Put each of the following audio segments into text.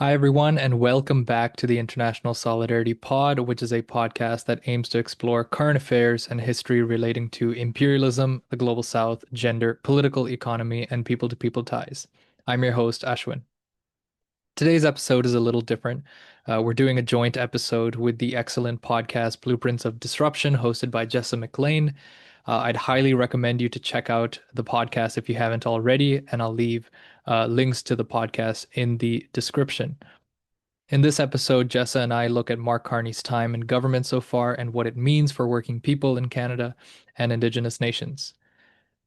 Hi, everyone, and welcome back to the International Solidarity Pod, which is a podcast that aims to explore current affairs and history relating to imperialism, the global south, gender, political economy, and people to people ties. I'm your host, Ashwin. Today's episode is a little different. We're doing a joint episode with the excellent podcast Blueprints of Disruption, hosted by Jessa McLean. I'd highly recommend you to check out the podcast if you haven't already, and I'll leave links to the podcast in the description. In this episode, Jessa and I look at Mark Carney's time in government so far and what it means for working people in Canada and Indigenous nations.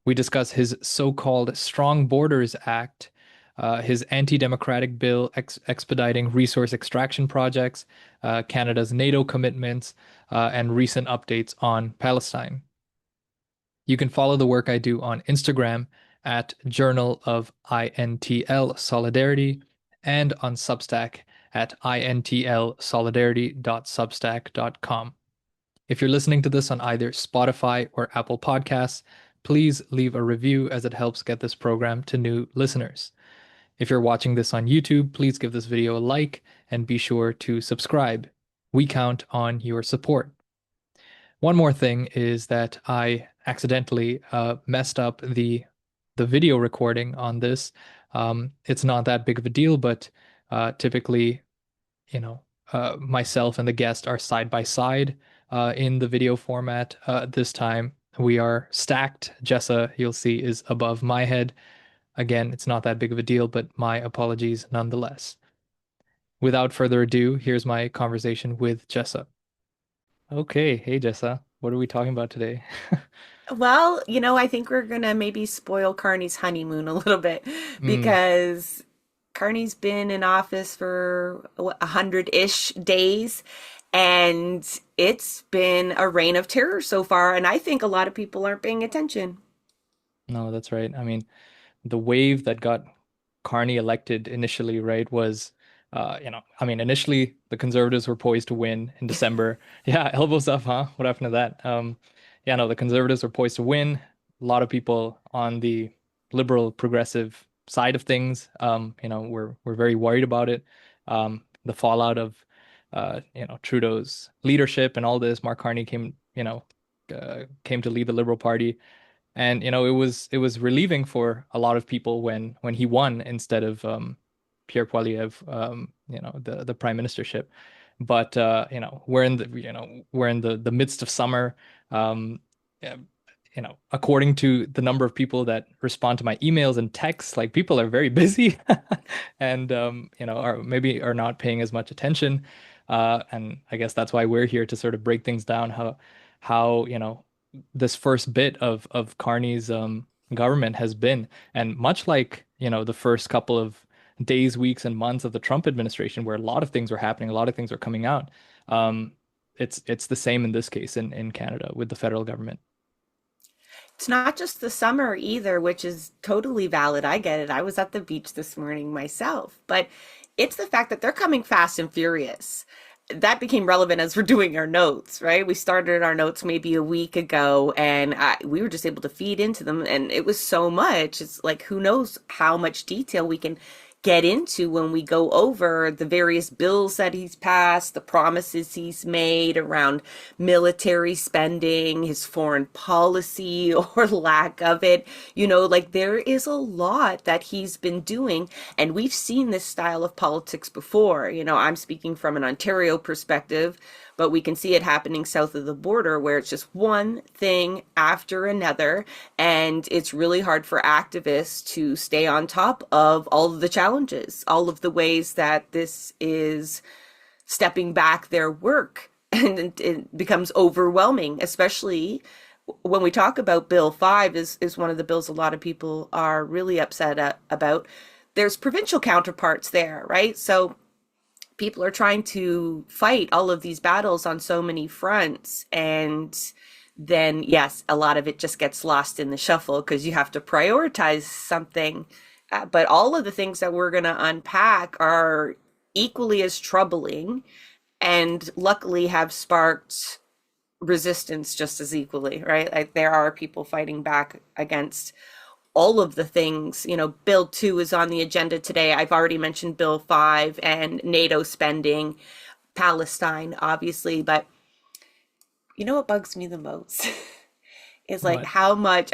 We discuss his so-called Strong Borders Act, his anti-democratic bill expediting resource extraction projects, Canada's NATO commitments, and recent updates on Palestine. You can follow the work I do on Instagram at Journal of INTL Solidarity and on Substack at intlsolidarity.substack.com. If you're listening to this on either Spotify or Apple Podcasts, please leave a review as it helps get this program to new listeners. If you're watching this on YouTube, please give this video a like and be sure to subscribe. We count on your support. One more thing is that I accidentally messed up the video recording on this. It's not that big of a deal, but typically, you know, myself and the guest are side by side in the video format. This time we are stacked. Jessa, you'll see, is above my head. Again, it's not that big of a deal, but my apologies nonetheless. Without further ado, here's my conversation with Jessa. Okay, hey Jessa, what are we talking about today? Well, I think we're gonna maybe spoil Carney's honeymoon a little bit Mm, because Carney's been in office for 100-ish days, and it's been a reign of terror so far, and I think a lot of people aren't paying attention. no, that's right. I mean, the wave that got Carney elected initially, right, was, I mean, initially the Conservatives were poised to win in December. Yeah, elbows up, huh? What happened to that? Yeah, no, the Conservatives were poised to win. A lot of people on the liberal progressive side of things, were very worried about it. The fallout of, Trudeau's leadership and all this. Mark Carney came to lead the Liberal Party. And it was relieving for a lot of people when he won instead of Pierre Poilievre, the prime ministership. But we're in the midst of summer. Yeah, according to the number of people that respond to my emails and texts, like people are very busy and are not paying as much attention. And I guess that's why we're here to sort of break things down, how this first bit of Carney's government has been. And much like, the first couple of days, weeks, and months of the Trump administration, where a lot of things were happening, a lot of things were coming out, um, it's the same in this case in Canada with the federal government. It's not just the summer either, which is totally valid. I get it. I was at the beach this morning myself, but it's the fact that they're coming fast and furious. That became relevant as we're doing our notes, right? We started our notes maybe a week ago, and we were just able to feed into them, and it was so much. It's like, who knows how much detail we can get into when we go over the various bills that he's passed, the promises he's made around military spending, his foreign policy or lack of it. Like there is a lot that he's been doing, and we've seen this style of politics before. I'm speaking from an Ontario perspective, but we can see it happening south of the border where it's just one thing after another, and it's really hard for activists to stay on top of all of the challenges, all of the ways that this is stepping back their work. And it becomes overwhelming, especially when we talk about Bill 5 is one of the bills a lot of people are really upset about. There's provincial counterparts there, right? So people are trying to fight all of these battles on so many fronts, and then yes, a lot of it just gets lost in the shuffle because you have to prioritize something. But all of the things that we're going to unpack are equally as troubling, and luckily have sparked resistance just as equally, right? Like there are people fighting back against all of the things. Bill 2 is on the agenda today. I've already mentioned Bill 5 and NATO spending, Palestine, obviously. But you know what bugs me the most is like What? how much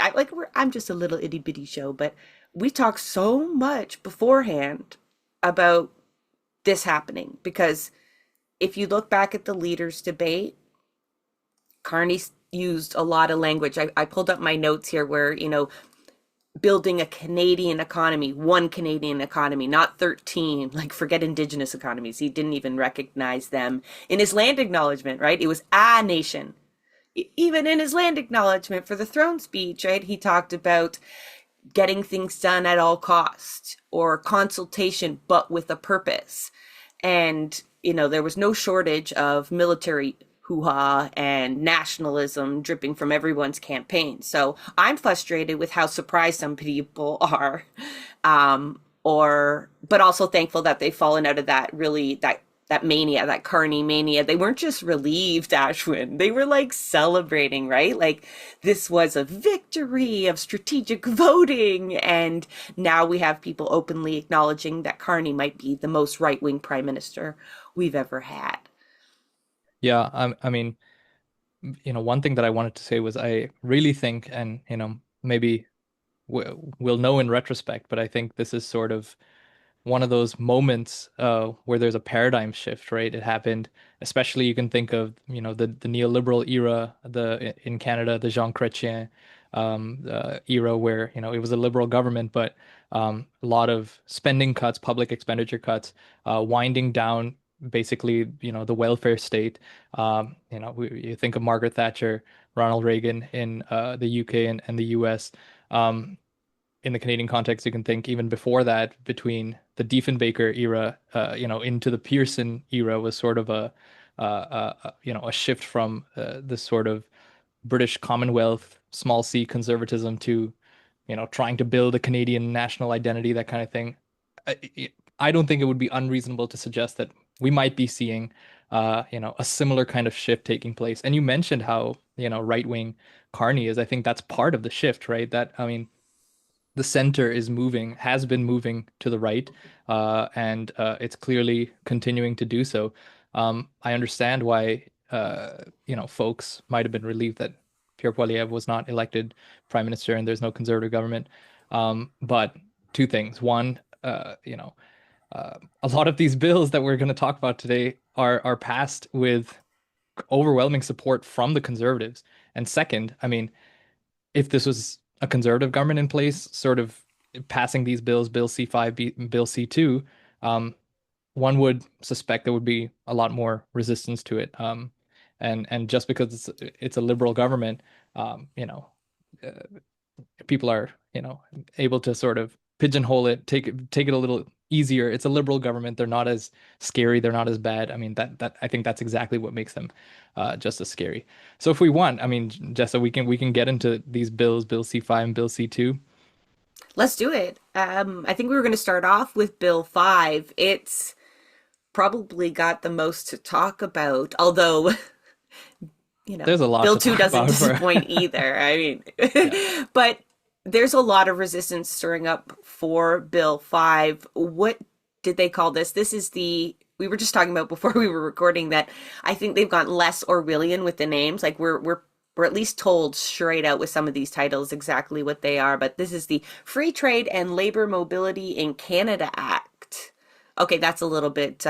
I'm just a little itty bitty show, but we talk so much beforehand about this happening because if you look back at the leaders' debate, Carney used a lot of language. I pulled up my notes here where, building a Canadian economy, one Canadian economy, not 13, like forget Indigenous economies. He didn't even recognize them in his land acknowledgement, right? It was a nation. Even in his land acknowledgement for the throne speech, right? He talked about getting things done at all costs or consultation, but with a purpose. And, there was no shortage of military hoo-ha and nationalism dripping from everyone's campaign. So I'm frustrated with how surprised some people are, but also thankful that they've fallen out of that mania, that Carney mania. They weren't just relieved, Ashwin. They were like celebrating, right? Like this was a victory of strategic voting. And now we have people openly acknowledging that Carney might be the most right-wing prime minister we've ever had. Yeah, I mean, one thing that I wanted to say was I really think, and maybe we'll know in retrospect, but I think this is sort of one of those moments where there's a paradigm shift, right? It happened, especially you can think of, the neoliberal era, the in Canada, the Jean Chrétien era where, it was a liberal government, but a lot of spending cuts, public expenditure cuts, winding down basically, the welfare state. You think of Margaret Thatcher, Ronald Reagan in the UK and the US. Um, in the Canadian context, you can think even before that, between the Diefenbaker era, into the Pearson era, was sort of a shift from this sort of British Commonwealth, small c conservatism to, trying to build a Canadian national identity, that kind of thing. I don't think it would be unreasonable to suggest that we might be seeing, a similar kind of shift taking place. And you mentioned how, right wing Carney is. I think that's part of the shift, right? That, I mean, the center is moving, has been moving to the right, and it's clearly continuing to do so. I understand why, folks might have been relieved that Pierre Poilievre was not elected prime minister and there's no conservative government. But two things. One, a lot of these bills that we're going to talk about today are passed with overwhelming support from the conservatives. And second, I mean, if this was a conservative government in place, sort of passing these bills, Bill C5, Bill C2, one would suspect there would be a lot more resistance to it. And just because it's a liberal government, uh, people are, able to sort of pigeonhole it, take it a little easier. It's a liberal government. They're not as scary. They're not as bad. I mean, that I think that's exactly what makes them just as scary. So if we want, I mean, Jessa, we can get into these bills, Bill C5 and Bill C2. Let's do it. I think we were going to start off with Bill 5. It's probably got the most to talk about, although, There's a lot Bill to 2 talk doesn't about for disappoint either. I yeah. mean, but there's a lot of resistance stirring up for Bill 5. What did they call this? This is we were just talking about before we were recording that I think they've gotten less Orwellian with the names. Like we're at least told straight out with some of these titles exactly what they are. But this is the Free Trade and Labor Mobility in Canada Act. Okay, that's a little bit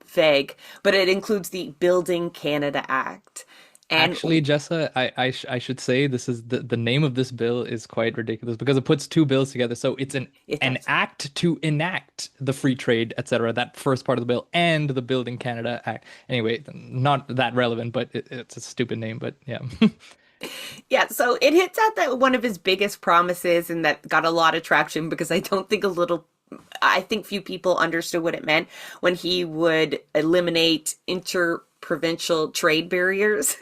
vague, but it includes the Building Canada Act. And Actually, Jessa, I should say this is the name of this bill is quite ridiculous because it puts two bills together. So it's it an does. act to enact the free trade, etc. That first part of the bill and the Building Canada Act. Anyway, not that relevant, but it's a stupid name. But yeah, Yeah, so it hits at that one of his biggest promises and that got a lot of traction because I think few people understood what it meant when he would eliminate provincial trade barriers.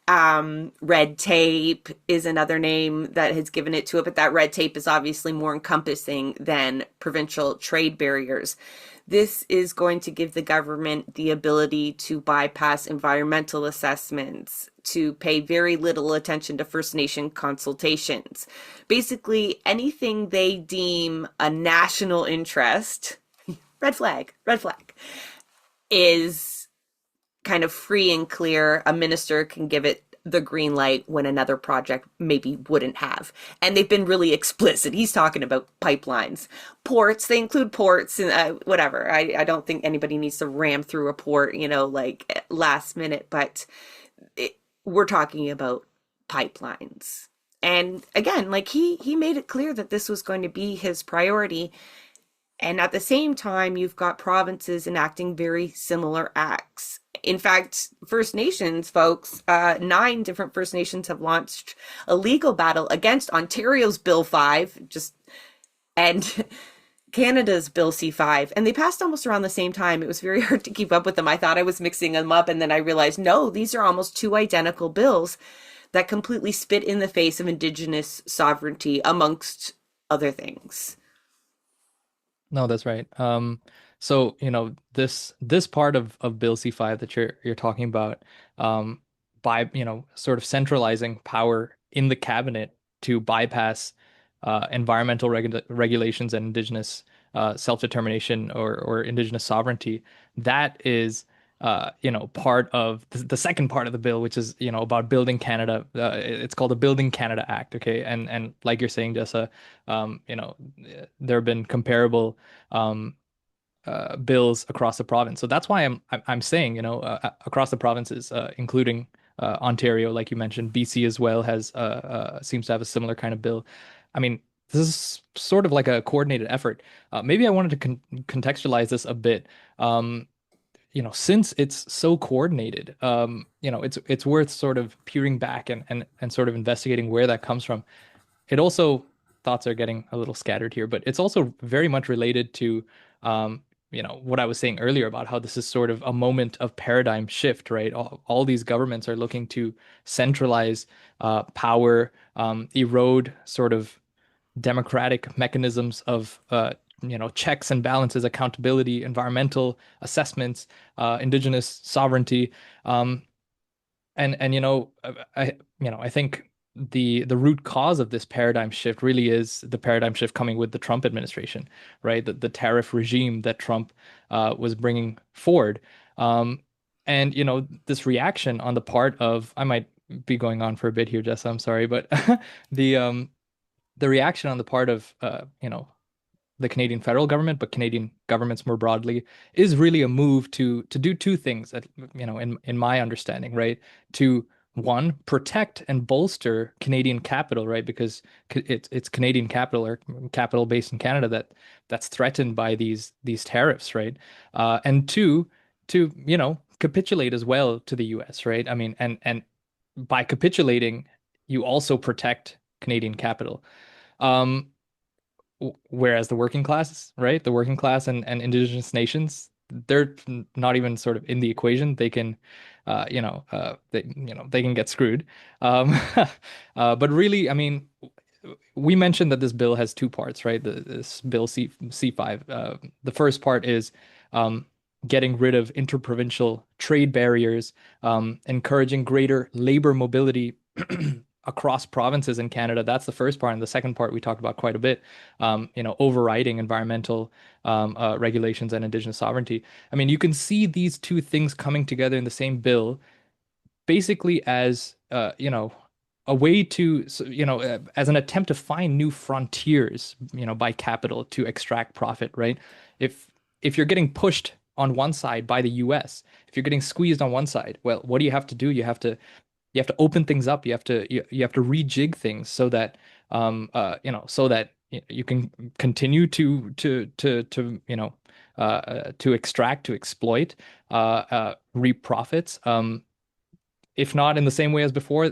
Red tape is another name that has given it to it, but that red tape is obviously more encompassing than provincial trade barriers. This is going to give the government the ability to bypass environmental assessments, to pay very little attention to First Nation consultations. Basically, anything they deem a national interest, red flag, is kind of free and clear. A minister can give it the green light when another project maybe wouldn't have. And they've been really explicit. He's talking about pipelines, ports. They include ports and whatever. I don't think anybody needs to ram through a port, like last minute, but we're talking about pipelines. And again, like he made it clear that this was going to be his priority. And at the same time, you've got provinces enacting very similar acts. In fact, First Nations folks, 9 different First Nations have launched a legal battle against Ontario's Bill 5, and Canada's Bill C5, and they passed almost around the same time. It was very hard to keep up with them. I thought I was mixing them up, and then I realized, no, these are almost 2 identical bills that completely spit in the face of Indigenous sovereignty, amongst other things. No, that's right. So this part of Bill C5 that you're talking about, by sort of centralizing power in the cabinet to bypass environmental regulations and Indigenous self-determination or Indigenous sovereignty. That is part of the second part of the bill, which is about building Canada. It's called the Building Canada Act. Okay, and like you're saying, Jessa, there have been comparable bills across the province. So that's why I'm saying, across the provinces, including Ontario, like you mentioned, BC as well has seems to have a similar kind of bill. I mean, this is sort of like a coordinated effort. Maybe I wanted to contextualize this a bit. Since it's so coordinated, it's worth sort of peering back and sort of investigating where that comes from. It also, thoughts are getting a little scattered here, but it's also very much related to what I was saying earlier about how this is sort of a moment of paradigm shift, right? All these governments are looking to centralize power, erode sort of democratic mechanisms of checks and balances, accountability, environmental assessments, Indigenous sovereignty, and I think the root cause of this paradigm shift really is the paradigm shift coming with the Trump administration, right? The tariff regime that Trump was bringing forward, and this reaction on the part of, I might be going on for a bit here, Jess, I'm sorry, but the reaction on the part of the Canadian federal government, but Canadian governments more broadly, is really a move to do 2 things that, in my understanding, right? To one, protect and bolster Canadian capital, right? Because it's Canadian capital or capital based in Canada that's threatened by these tariffs, right? And 2, to capitulate as well to the U.S., right? I mean, and by capitulating, you also protect Canadian capital. Um, Whereas the working class, right? The working class and indigenous nations, they're not even sort of in the equation. They can, they can get screwed. Um, but really, I mean, we mentioned that this bill has 2 parts, right? This bill C5. The first part is getting rid of interprovincial trade barriers, encouraging greater labor mobility across provinces in Canada. That's the first part. And the second part we talked about quite a bit, overriding environmental regulations and Indigenous sovereignty. I mean, you can see these 2 things coming together in the same bill, basically as, a way to, as an attempt to find new frontiers, by capital to extract profit, right? If you're getting pushed on one side by the US, if you're getting squeezed on one side, well, what do you have to do? You have to open things up. You have to rejig things so that so that you can continue to extract, to exploit, reap profits. If not in the same way as before,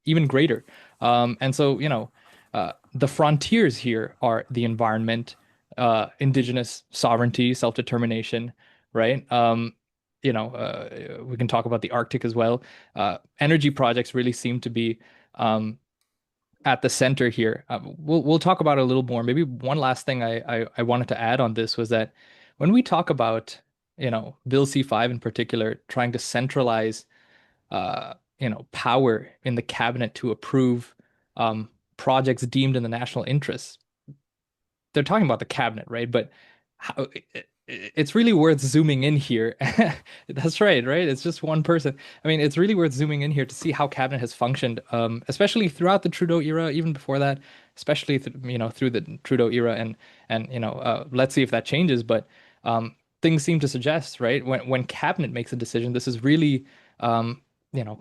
even greater. And so the frontiers here are the environment, Indigenous sovereignty, self-determination, right? we can talk about the Arctic as well. Energy projects really seem to be um, at the center here. We'll talk about it a little more. Maybe one last thing I wanted to add on this was that when we talk about, Bill C5 in particular, trying to centralize, power in the cabinet to approve projects deemed in the national interest, they're talking about the cabinet, right? But how, it's really worth zooming in here. That's right, right? It's just one person. I mean, it's really worth zooming in here to see how cabinet has functioned, especially throughout the Trudeau era, even before that, especially through the Trudeau era, and let's see if that changes. But things seem to suggest, right, when cabinet makes a decision, this is really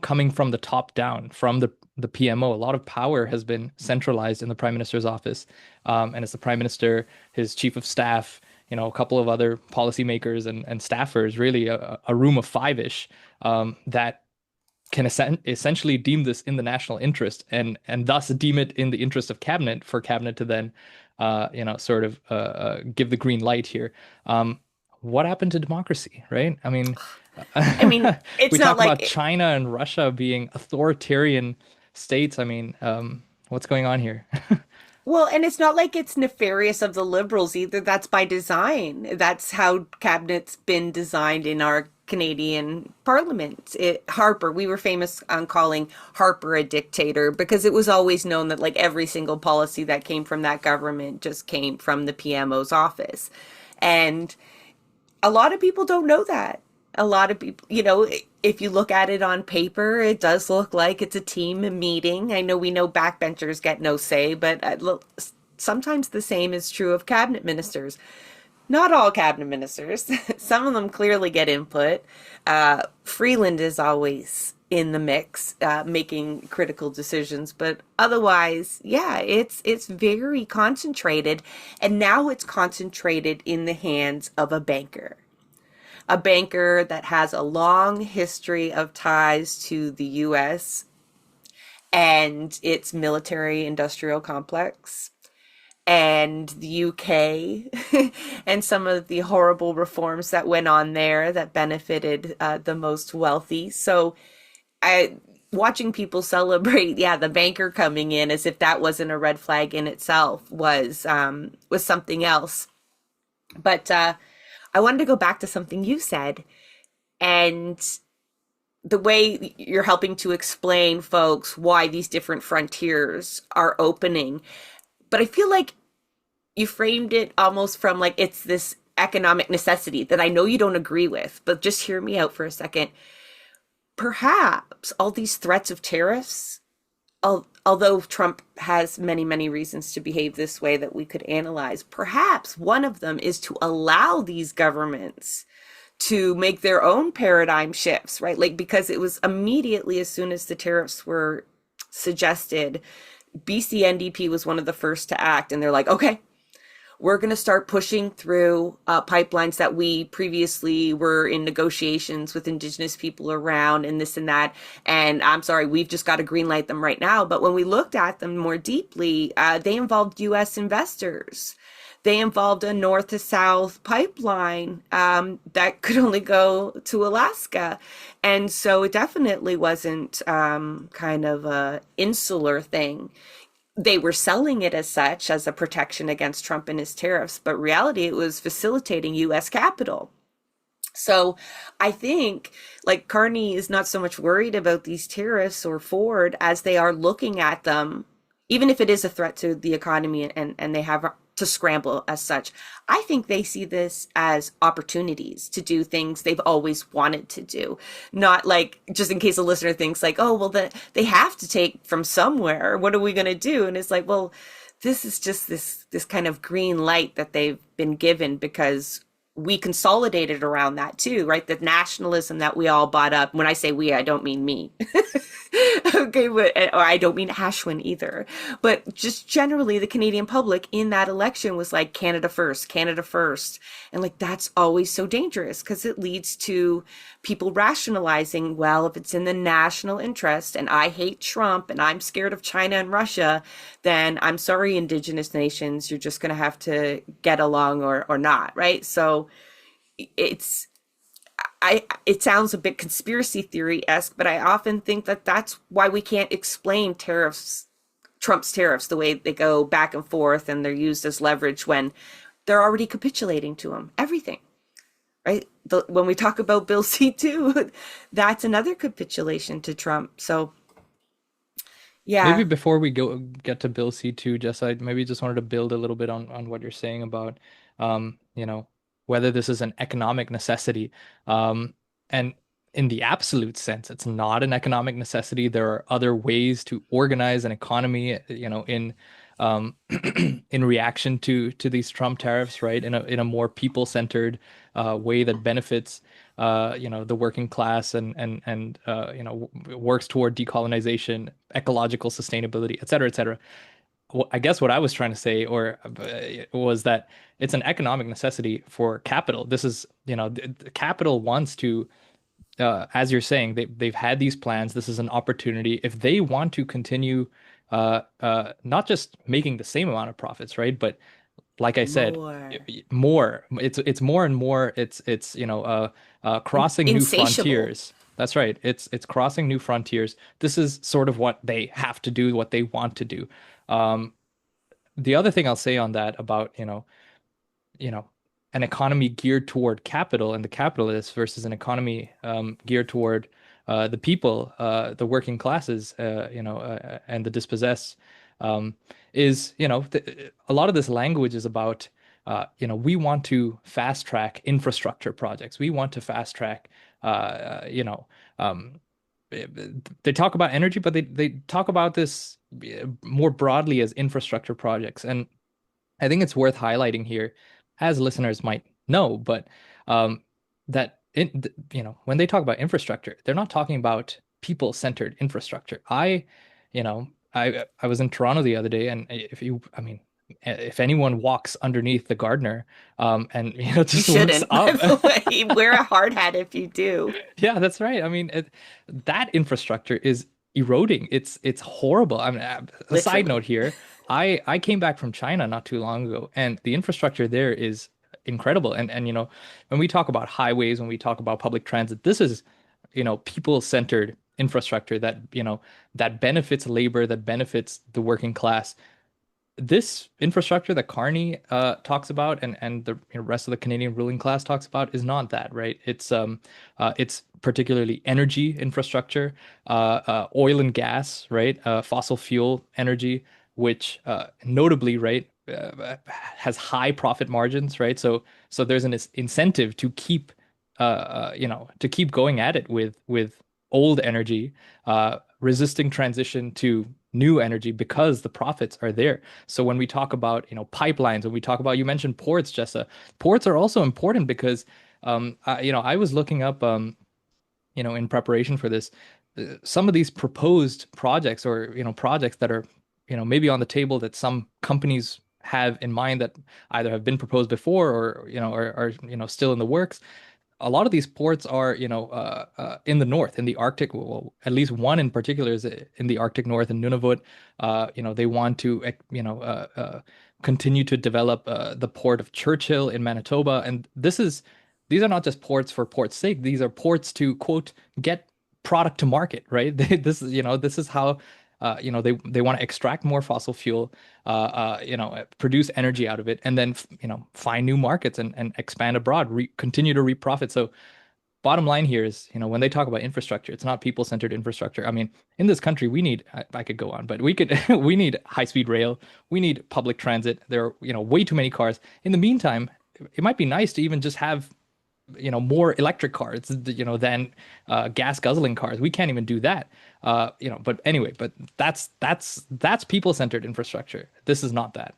coming from the top down, from the PMO. A lot of power has been centralized in the Prime Minister's office, and it's the Prime Minister, his chief of staff, a couple of other policymakers and staffers, really a room of five-ish, that can essentially deem this in the national interest, and thus deem it in the interest of cabinet, for cabinet to then sort of give the green light here. What happened to democracy, right? I mean, I mean, it's we not talk about like China and Russia being authoritarian states. I mean, what's going on here? well, and it's not like it's nefarious of the liberals either. That's by design. That's how cabinet's been designed in our Canadian parliament. Harper, we were famous on calling Harper a dictator because it was always known that like every single policy that came from that government just came from the PMO's office. And a lot of people don't know that. A lot of people, if you look at it on paper, it does look like it's a team meeting. I know we know backbenchers get no say, but sometimes the same is true of cabinet ministers. Not all cabinet ministers. Some of them clearly get input. Freeland is always in the mix, making critical decisions, but otherwise, yeah, it's very concentrated, and now it's concentrated in the hands of a banker that has a long history of ties to the US and its military industrial complex and the UK and some of the horrible reforms that went on there that benefited the most wealthy. So watching people celebrate, yeah, the banker coming in as if that wasn't a red flag in itself was something else. But I wanted to go back to something you said, and the way you're helping to explain folks why these different frontiers are opening. But I feel like you framed it almost from like it's this economic necessity that I know you don't agree with, but just hear me out for a second. Perhaps all these threats of tariffs, although Trump has many, many reasons to behave this way that we could analyze, perhaps one of them is to allow these governments to make their own paradigm shifts, right? Like, because it was immediately as soon as the tariffs were suggested, BC NDP was one of the first to act. And they're like, okay, we're going to start pushing through pipelines that we previously were in negotiations with Indigenous people around and this and that. And I'm sorry, we've just got to greenlight them right now. But when we looked at them more deeply, they involved U.S. investors. They involved a north to south pipeline that could only go to Alaska. And so it definitely wasn't kind of a insular thing. They were selling it as such, as a protection against Trump and his tariffs, but reality, it was facilitating U.S. capital. So I think like Carney is not so much worried about these tariffs or Ford as they are looking at them, even if it is a threat to the economy and they have to scramble as such. I think they see this as opportunities to do things they've always wanted to do. Not like, just in case a listener thinks like, oh, well, they have to take from somewhere. What are we going to do? And it's like, well, this is just this kind of green light that they've been given because we consolidated around that too, right? The nationalism that we all bought up. When I say we, I don't mean me. Okay, but, or I don't mean Ashwin either. But just generally, the Canadian public in that election was like, Canada first, Canada first. And like, that's always so dangerous because it leads to people rationalizing, well, if it's in the national interest and I hate Trump and I'm scared of China and Russia, then I'm sorry, Indigenous nations, you're just going to have to get along or not, right? So it's, it sounds a bit conspiracy theory-esque, but I often think that that's why we can't explain tariffs, Trump's tariffs, the way they go back and forth and they're used as leverage when they're already capitulating to him. Everything, right? When we talk about Bill C-2, that's another capitulation to Trump. So, Maybe yeah, before we go get to Bill C2, Jess, I maybe just wanted to build a little bit on what you're saying about you know, whether this is an economic necessity. Um, and in the absolute sense, it's not an economic necessity. There are other ways to organize an economy, in in reaction to these Trump tariffs, right? In a more people-centered way that benefits the working class and works toward decolonization, ecological sustainability, et cetera, et cetera. Well, I guess what I was trying to say was that it's an economic necessity for capital. This is, the capital wants to, as you're saying, they've had these plans. This is an opportunity. If they want to continue, not just making the same amount of profits, right? But like I said, more more. It's more and more. It's crossing new insatiable. frontiers. That's right. It's crossing new frontiers. This is sort of what they have to do, what they want to do. Um, the other thing I'll say on that about, you know, an economy geared toward capital and the capitalists versus an economy geared toward the people, the working classes, and the dispossessed, um, is, a lot of this language is about, we want to fast track infrastructure projects. We want to fast track, um, they talk about energy, but they talk about this more broadly as infrastructure projects. And I think it's worth highlighting here, as listeners might know, but that when they talk about infrastructure, they're not talking about people-centered infrastructure. I was in Toronto the other day, and I mean, if anyone walks underneath the Gardner, and You just looks shouldn't, by up. the way. Wear a hard hat if you do. Yeah, that's right. I mean, that infrastructure is eroding. It's horrible. I mean, a side Literally. note here, I came back from China not too long ago, and the infrastructure there is incredible. And when we talk about highways, when we talk about public transit, this is, people-centered infrastructure that, that benefits labor, that benefits the working class. This infrastructure that Carney talks about and the rest of the Canadian ruling class talks about is not that, right? It's particularly energy infrastructure, oil and gas, right? Fossil fuel energy, which notably, right, has high profit margins, right? So there's an incentive to keep to keep going at it with old energy, resisting transition to new energy because the profits are there. So when we talk about, pipelines, when we talk about, you mentioned ports, Jessa, ports are also important because, I was looking up, in preparation for this, some of these proposed projects or, projects that are, maybe on the table that some companies have in mind that either have been proposed before or, are, still in the works. A lot of these ports are, in the north, in the Arctic. Well, at least one in particular is in the Arctic North in Nunavut. They want to, continue to develop the port of Churchill in Manitoba, and these are not just ports for port's sake. These are ports to quote get product to market, right? This is how. They want to extract more fossil fuel, produce energy out of it, and then find new markets and expand abroad, continue to reap profit. So bottom line here is, when they talk about infrastructure, it's not people-centered infrastructure. I mean, in this country, I could go on, but we need high-speed rail, we need public transit. There are, way too many cars. In the meantime, it might be nice to even just have more electric cars, than gas guzzling cars. We can't even do that. But anyway, but that's people-centered infrastructure. This is not that.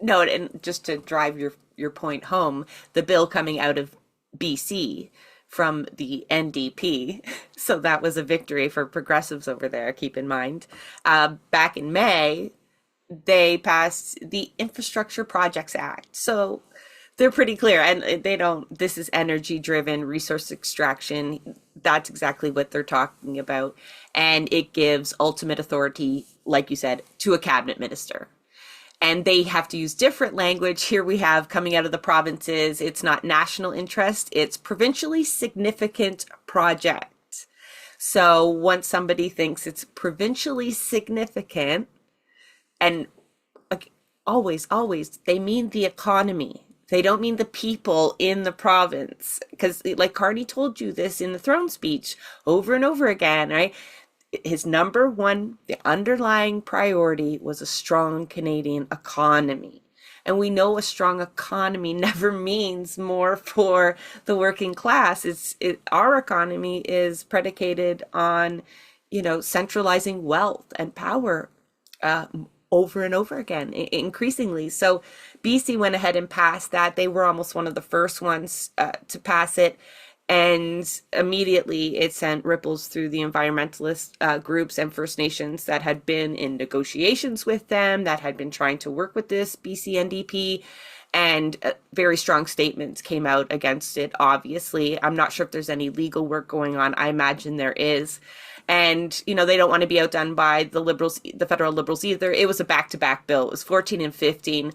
No, and just to drive your point home, the bill coming out of BC from the NDP, so that was a victory for progressives over there, keep in mind. Back in May, they passed the Infrastructure Projects Act. So they're pretty clear, and they don't, this is energy driven resource extraction. That's exactly what they're talking about. And it gives ultimate authority, like you said, to a cabinet minister. And they have to use different language. Here we have coming out of the provinces, it's not national interest, it's provincially significant project. So once somebody thinks it's provincially significant, and like, always, they mean the economy. They don't mean the people in the province. Because, like Carney told you this in the throne speech over and over again, right? His number one, the underlying priority was a strong Canadian economy. And we know a strong economy never means more for the working class. Our economy is predicated on, centralizing wealth and power over and over again, increasingly. So BC went ahead and passed that. They were almost one of the first ones to pass it. And immediately it sent ripples through the environmentalist groups and First Nations that had been in negotiations with them, that had been trying to work with this BC NDP. And very strong statements came out against it, obviously. I'm not sure if there's any legal work going on. I imagine there is. And, they don't want to be outdone by the Liberals, the federal Liberals either. It was a back-to-back bill. It was 14 and 15.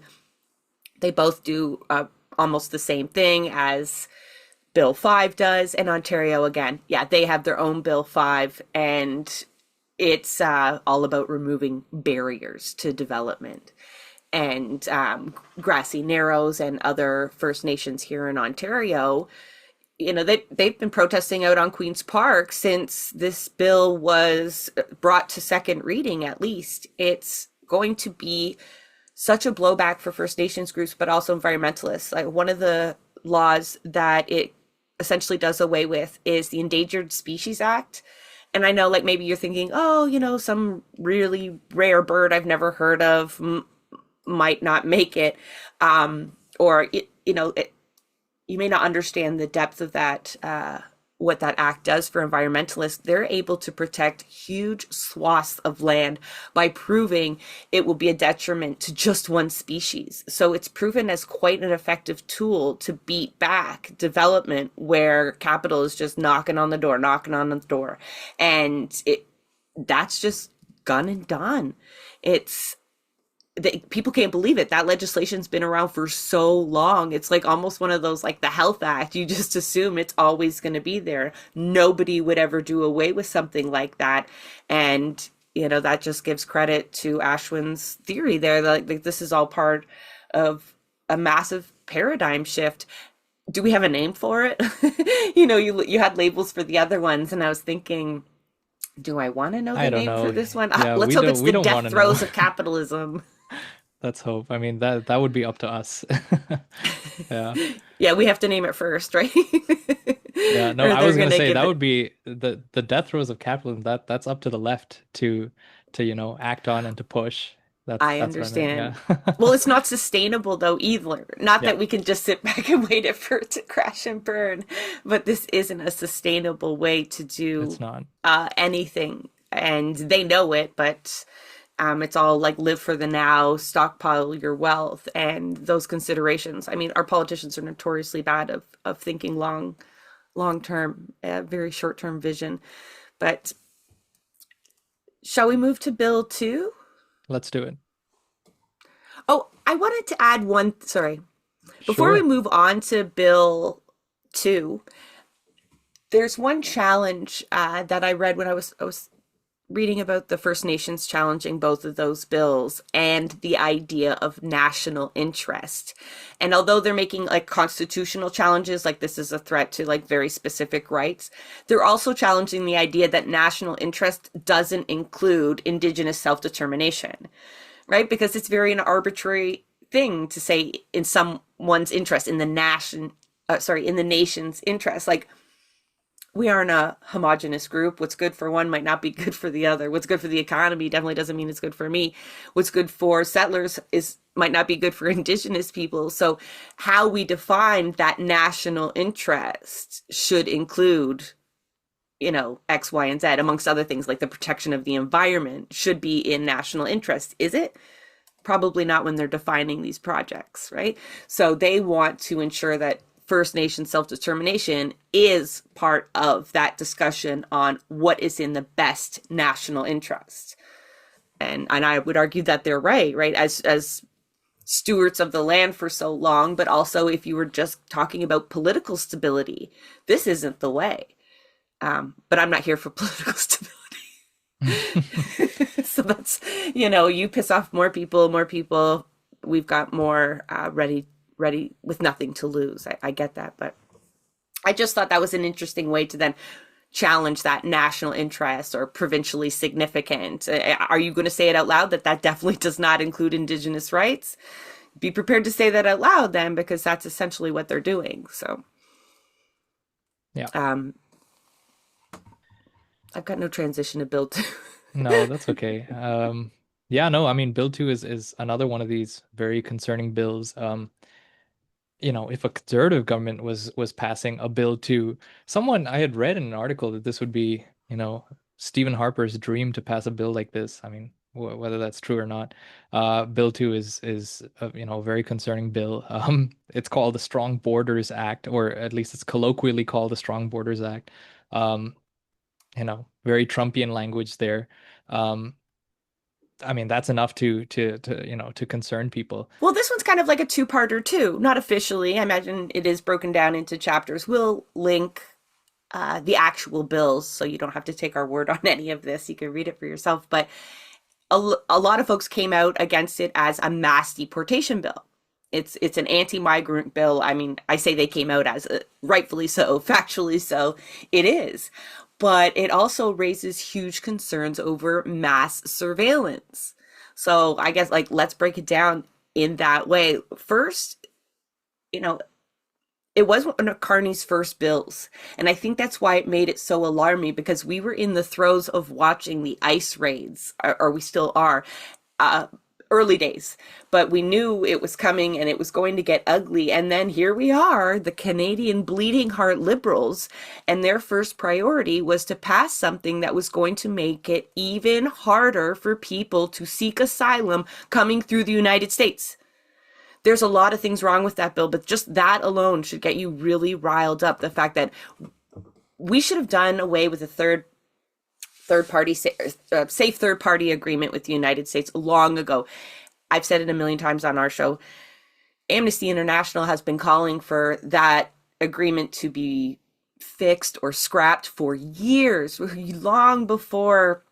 They both do almost the same thing as Bill 5 does. And Ontario, again, yeah, they have their own Bill 5. And it's all about removing barriers to development. And Grassy Narrows and other First Nations here in Ontario, they've been protesting out on Queen's Park since this bill was brought to second reading, at least. It's going to be such a blowback for First Nations groups, but also environmentalists. Like, one of the laws that it essentially does away with is the Endangered Species Act. And I know, like, maybe you're thinking, oh, some really rare bird I've never heard of might not make it. You may not understand the depth of that, what that act does for environmentalists. They're able to protect huge swaths of land by proving it will be a detriment to just one species. So it's proven as quite an effective tool to beat back development where capital is just knocking on the door. And that's just gone and done. People can't believe it. That legislation's been around for so long. It's like almost one of those, like the Health Act. You just assume it's always going to be there. Nobody would ever do away with something like that. And, that just gives credit to Ashwin's theory there. Like this is all part of a massive paradigm shift. Do we have a name for it? You had labels for the other ones, and I was thinking, do I want to know the name for this one? Yeah, let's hope it's the death throes of capitalism. Let's hope. I mean, that would be up to us. Yeah. Yeah, we have to name it first, right? Yeah, no, I was gonna say that would be the death throes of capitalism. That's up to the left to act on and to push. I understand. Yeah. Well, it's not sustainable though either. Not that we can just sit back and wait for it to crash and burn, but this isn't a sustainable way to do it's not. Anything, and they know it. But it's all like live for the now, stockpile your wealth, and those considerations. I mean, our politicians are notoriously bad of thinking long term, very short term vision. But shall we move to Bill 2? Let's do it. Oh, I wanted to add one. Sorry. Before we move on to Bill 2, there's one challenge that I read when I was reading about the First Nations challenging both of those bills and the idea of national interest. And although they're making like constitutional challenges, like this is a threat to like very specific rights, they're also challenging the idea that national interest doesn't include Indigenous self-determination, right? Because it's very an arbitrary thing to say in someone's interest, in the nation's interest. Like, we aren't a homogenous group. What's good for one might not be good for the other. What's good for the economy definitely doesn't mean it's good for me. What's good for settlers might not be good for Indigenous people. So how we define that national interest should include, X, Y, and Z, amongst other things, like the protection of the environment should be in national interest. Is it? Probably not when they're defining these projects, right? So they want to ensure that First Nation self-determination is part of that discussion on what is in the best national interest. And I would argue that they're right? As stewards of the land for so long, but also if you were just talking about political stability, this isn't the way. But I'm not here for political stability. So that's, you piss off more people, we've got more ready with nothing to lose. I get that, but I just thought that was an interesting way to then challenge that national interest or provincially significant. Are you going to say it out loud that that definitely does not include Indigenous rights? Be prepared to say that out loud then, because that's essentially what they're doing. So, Yeah. um, I've got no transition to build to. No, that's okay. Yeah, no, I mean, Bill 2 is another one of these very concerning bills. If a conservative government was passing a bill to someone, I had read in an article that this would be, Stephen Harper's dream to pass a bill like this. I mean, whether that's true or not, Bill 2 is a very concerning bill. It's called the Strong Borders Act, or at least it's colloquially called the Strong Borders Act. Um, very Trumpian language there. Um, I mean, that's enough to concern people. Well, this one's kind of like a two-parter too. Not officially. I imagine it is broken down into chapters. We'll link the actual bills, so you don't have to take our word on any of this. You can read it for yourself. But a lot of folks came out against it as a mass deportation bill. It's an anti-migrant bill. I mean, I say they came out as rightfully so, factually so. It is. But it also raises huge concerns over mass surveillance. So I guess like let's break it down in that way. First, you know, it was one of Carney's first bills. And I think that's why it made it so alarming, because we were in the throes of watching the ICE raids, or we still are, uh, early days. But we knew it was coming and it was going to get ugly. And then here we are, the Canadian bleeding heart liberals, and their first priority was to pass something that was going to make it even harder for people to seek asylum coming through the United States. There's a lot of things wrong with that bill, but just that alone should get you really riled up. The fact that we should have done away with a third party safe third party agreement with the United States long ago. I've said it a million times on our show. Amnesty International has been calling for that agreement to be fixed or scrapped for years, long before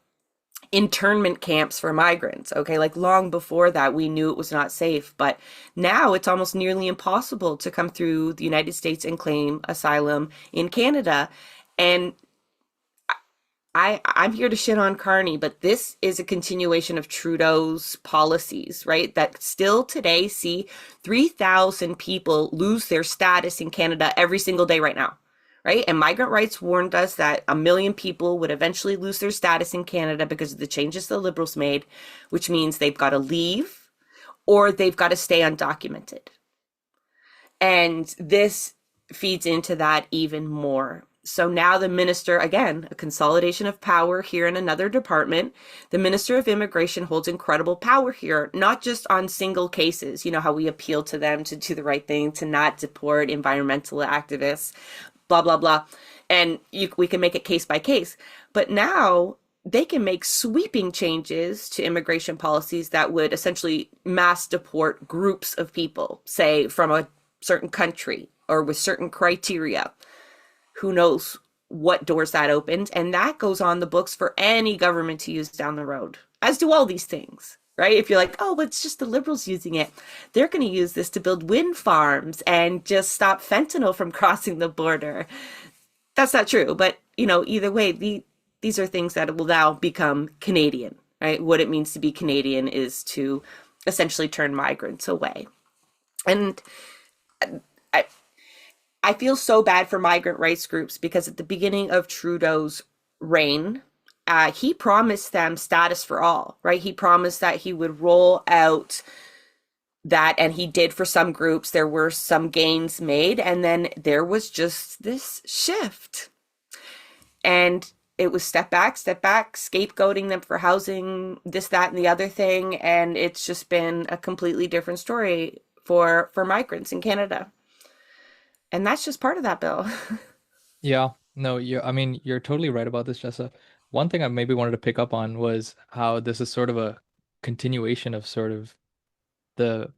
internment camps for migrants. Okay, like long before that, we knew it was not safe. But now it's almost nearly impossible to come through the United States and claim asylum in Canada. And I'm here to shit on Carney, but this is a continuation of Trudeau's policies, right? That still today see 3,000 people lose their status in Canada every single day right now, right? And Migrant Rights warned us that 1 million people would eventually lose their status in Canada because of the changes the Liberals made, which means they've got to leave or they've got to stay undocumented. And this feeds into that even more. So now the minister, again, a consolidation of power here in another department. The Minister of Immigration holds incredible power here, not just on single cases, you know, how we appeal to them to do the right thing, to not deport environmental activists, blah, blah, blah. And we can make it case by case. But now they can make sweeping changes to immigration policies that would essentially mass deport groups of people, say from a certain country or with certain criteria. Who knows what doors that opened? And that goes on the books for any government to use down the road, as do all these things, right? If you're like, oh, but it's just the Liberals using it, they're going to use this to build wind farms and just stop fentanyl from crossing the border. That's not true. But, either way, these are things that will now become Canadian, right? What it means to be Canadian is to essentially turn migrants away. And I feel so bad for migrant rights groups, because at the beginning of Trudeau's reign, he promised them status for all, right? He promised that he would roll out that, and he did for some groups. There were some gains made, and then there was just this shift. And it was step back, scapegoating them for housing, this, that, and the other thing. And it's just been a completely different story for migrants in Canada. And that's just part of that bill. Yeah, no, I mean, you're totally right about this, Jessa. One thing I maybe wanted to pick up on was how this is sort of a continuation of sort of the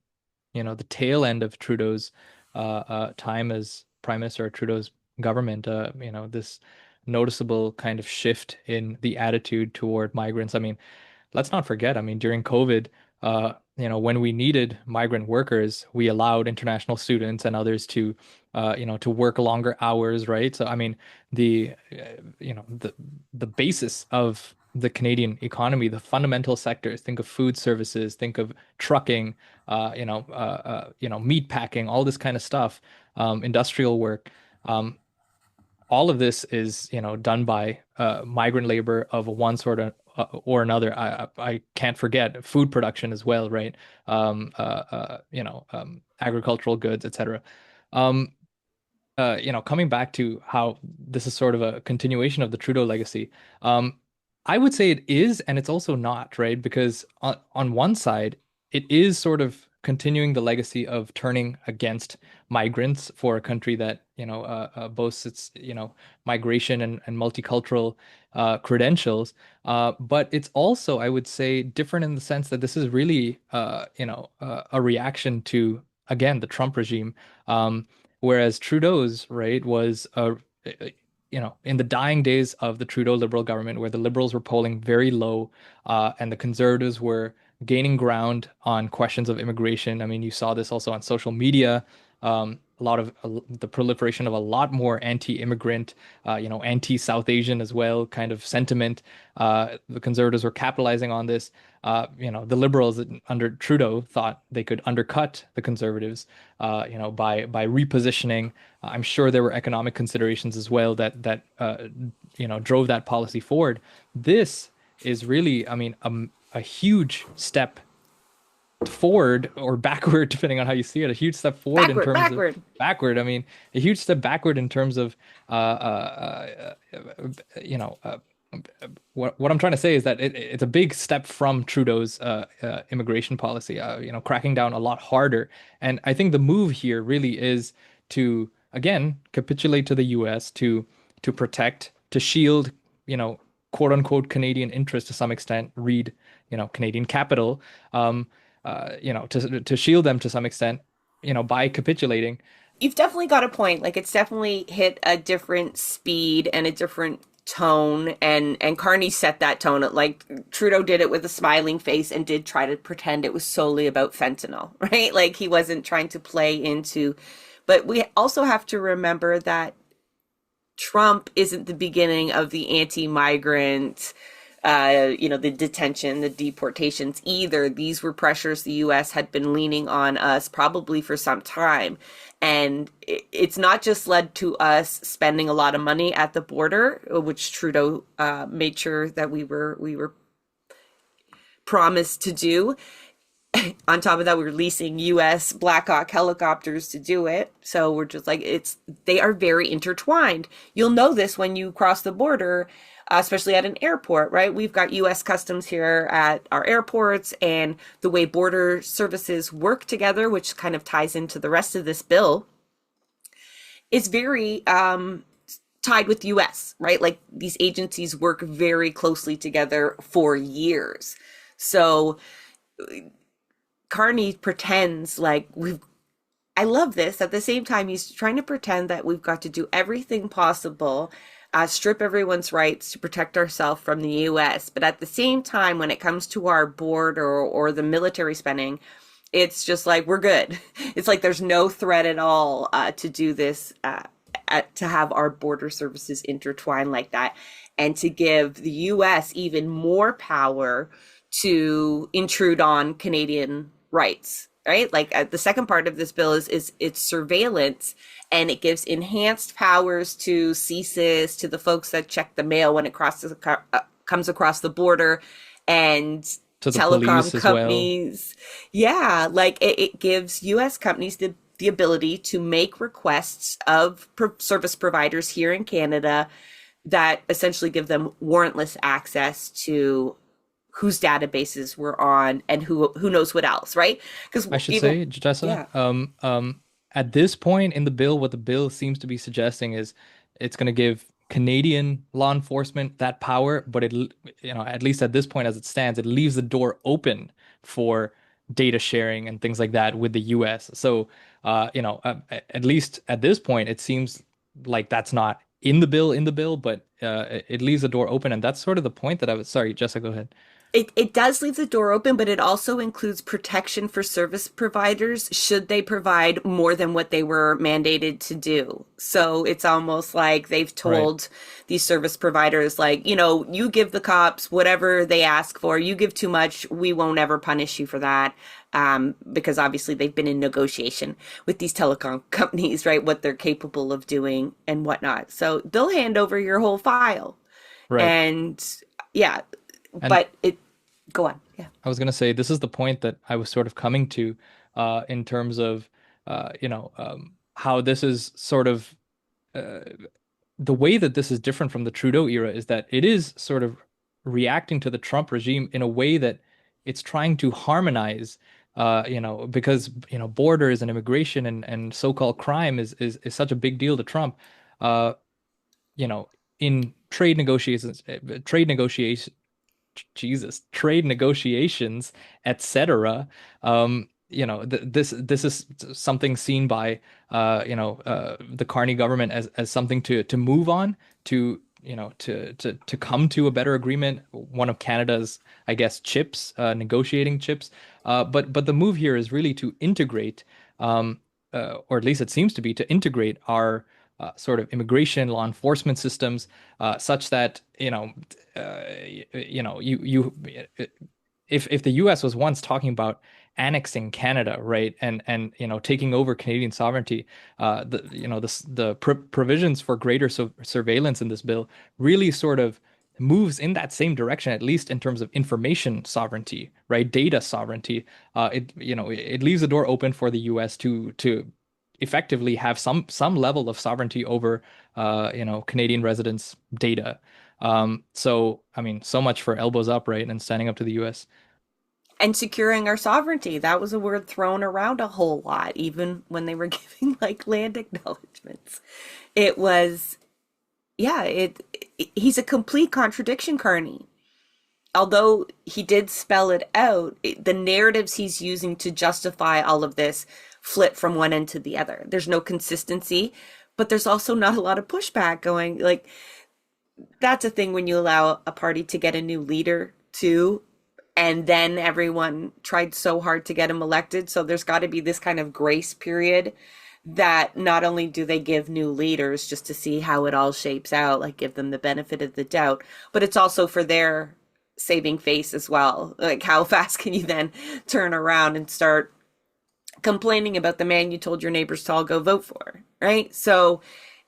the tail end of Trudeau's time as prime minister, or Trudeau's government, this noticeable kind of shift in the attitude toward migrants. I mean, let's not forget, I mean, during COVID, when we needed migrant workers, we allowed international students and others to work longer hours, right? So, I mean, the basis of the Canadian economy, the fundamental sectors, think of food services, think of trucking, meat packing, all this kind of stuff, industrial work. Um, all of this is, done by migrant labor of one sort of or another. I can't forget food production as well, right? Agricultural goods, etc. Um, Coming back to how this is sort of a continuation of the Trudeau legacy, I would say it is, and it's also not, right? Because on one side, it is sort of continuing the legacy of turning against migrants for a country that, boasts its, migration and multicultural credentials. But it's also, I would say, different in the sense that this is really, a reaction to, again, the Trump regime. Whereas Trudeau's, right, was in the dying days of the Trudeau Liberal government, where the Liberals were polling very low, and the Conservatives were gaining ground on questions of immigration. I mean, you saw this also on social media. A lot of the proliferation of a lot more anti-immigrant, anti-South Asian as well kind of sentiment. The Conservatives were capitalizing on this. The Liberals under Trudeau thought they could undercut the Conservatives, by repositioning. I'm sure there were economic considerations as well that drove that policy forward. This is really, I mean, a huge step forward or backward, depending on how you see it, a huge step forward in Backward, terms of backward. backward. I mean, a huge step backward in terms of, you know, uh, what I'm trying to say is that it's a big step from Trudeau's immigration policy, cracking down a lot harder. And I think the move here really is to, again, capitulate to the US to protect, to shield, quote unquote Canadian interest to some extent, read, Canadian capital. To shield them to some extent, by capitulating. You've definitely got a point. Like it's definitely hit a different speed and a different tone, and Carney set that tone. Like Trudeau did it with a smiling face and did try to pretend it was solely about fentanyl, right? Like he wasn't trying to play into, but we also have to remember that Trump isn't the beginning of the anti-migrant, the detention, the deportations either. These were pressures the U.S. had been leaning on us probably for some time. And it's not just led to us spending a lot of money at the border, which Trudeau made sure that we were promised to do. On top of that, we're leasing U.S. Black Hawk helicopters to do it. So we're just like, they are very intertwined. You'll know this when you cross the border, especially at an airport, right? We've got U.S. Customs here at our airports, and the way border services work together, which kind of ties into the rest of this bill, is very tied with U.S., right? Like these agencies work very closely together for years. So Carney pretends like I love this. At the same time, he's trying to pretend that we've got to do everything possible, strip everyone's rights to protect ourselves from the US. But at the same time, when it comes to our border or the military spending, it's just like we're good. It's like there's no threat at all to do this, to have our border services intertwined like that, and to give the US even more power to intrude on Canadian rights, right? Like the second part of this bill is it's surveillance, and it gives enhanced powers to CSIS, to the folks that check the mail when it comes across the border, and To the police telecom as well. companies. Yeah, like it gives U.S. companies the ability to make requests of service providers here in Canada that essentially give them warrantless access to whose databases we're on and who knows what else, right? Because I should even say, Jessa, yeah, at this point in the bill, what the bill seems to be suggesting is it's going to give Canadian law enforcement that power, but at least at this point as it stands, it leaves the door open for data sharing and things like that with the US. So, at least at this point, it seems like that's not in the bill, but it leaves the door open. And that's sort of the point that I was, sorry, Jessica, go ahead. It does leave the door open, but it also includes protection for service providers should they provide more than what they were mandated to do. So it's almost like they've Right. told these service providers, like, you give the cops whatever they ask for. You give too much, we won't ever punish you for that. Because obviously they've been in negotiation with these telecom companies, right? What they're capable of doing and whatnot. So they'll hand over your whole file. Right. And yeah, And but it go on. Yeah. I was going to say, this is the point that I was sort of coming to in terms of, how this is sort of uh, the way that this is different from the Trudeau era is that it is sort of reacting to the Trump regime in a way that it's trying to harmonize, because, borders and immigration and so-called crime is such a big deal to Trump. Uh, in trade negotiations, Jesus, trade negotiations, etc. This is something seen by the Carney government as something to move on, to to come to a better agreement. One of Canada's, I guess, chips, negotiating chips. But the move here is really to integrate, or at least it seems to be to integrate our sort of immigration law enforcement systems, such that you if the U.S. was once talking about annexing Canada, right, and taking over Canadian sovereignty, the provisions for greater surveillance in this bill really sort of moves in that same direction, at least in terms of information sovereignty, right, data sovereignty. It leaves the door open for the U.S. to effectively have some level of sovereignty over Canadian residents' data. So I mean, so much for elbows up, right, and standing up to the US. And securing our sovereignty. That was a word thrown around a whole lot, even when they were giving like land acknowledgments. It was, yeah, he's a complete contradiction, Carney. Although he did spell it out, the narratives he's using to justify all of this flip from one end to the other. There's no consistency, but there's also not a lot of pushback going. Like, that's a thing when you allow a party to get a new leader too, and then everyone tried so hard to get him elected. So there's got to be this kind of grace period that not only do they give new leaders just to see how it all shapes out, like give them the benefit of the doubt, but it's also for their saving face as well. Like, how fast can you then turn around and start complaining about the man you told your neighbors to all go vote for, right? So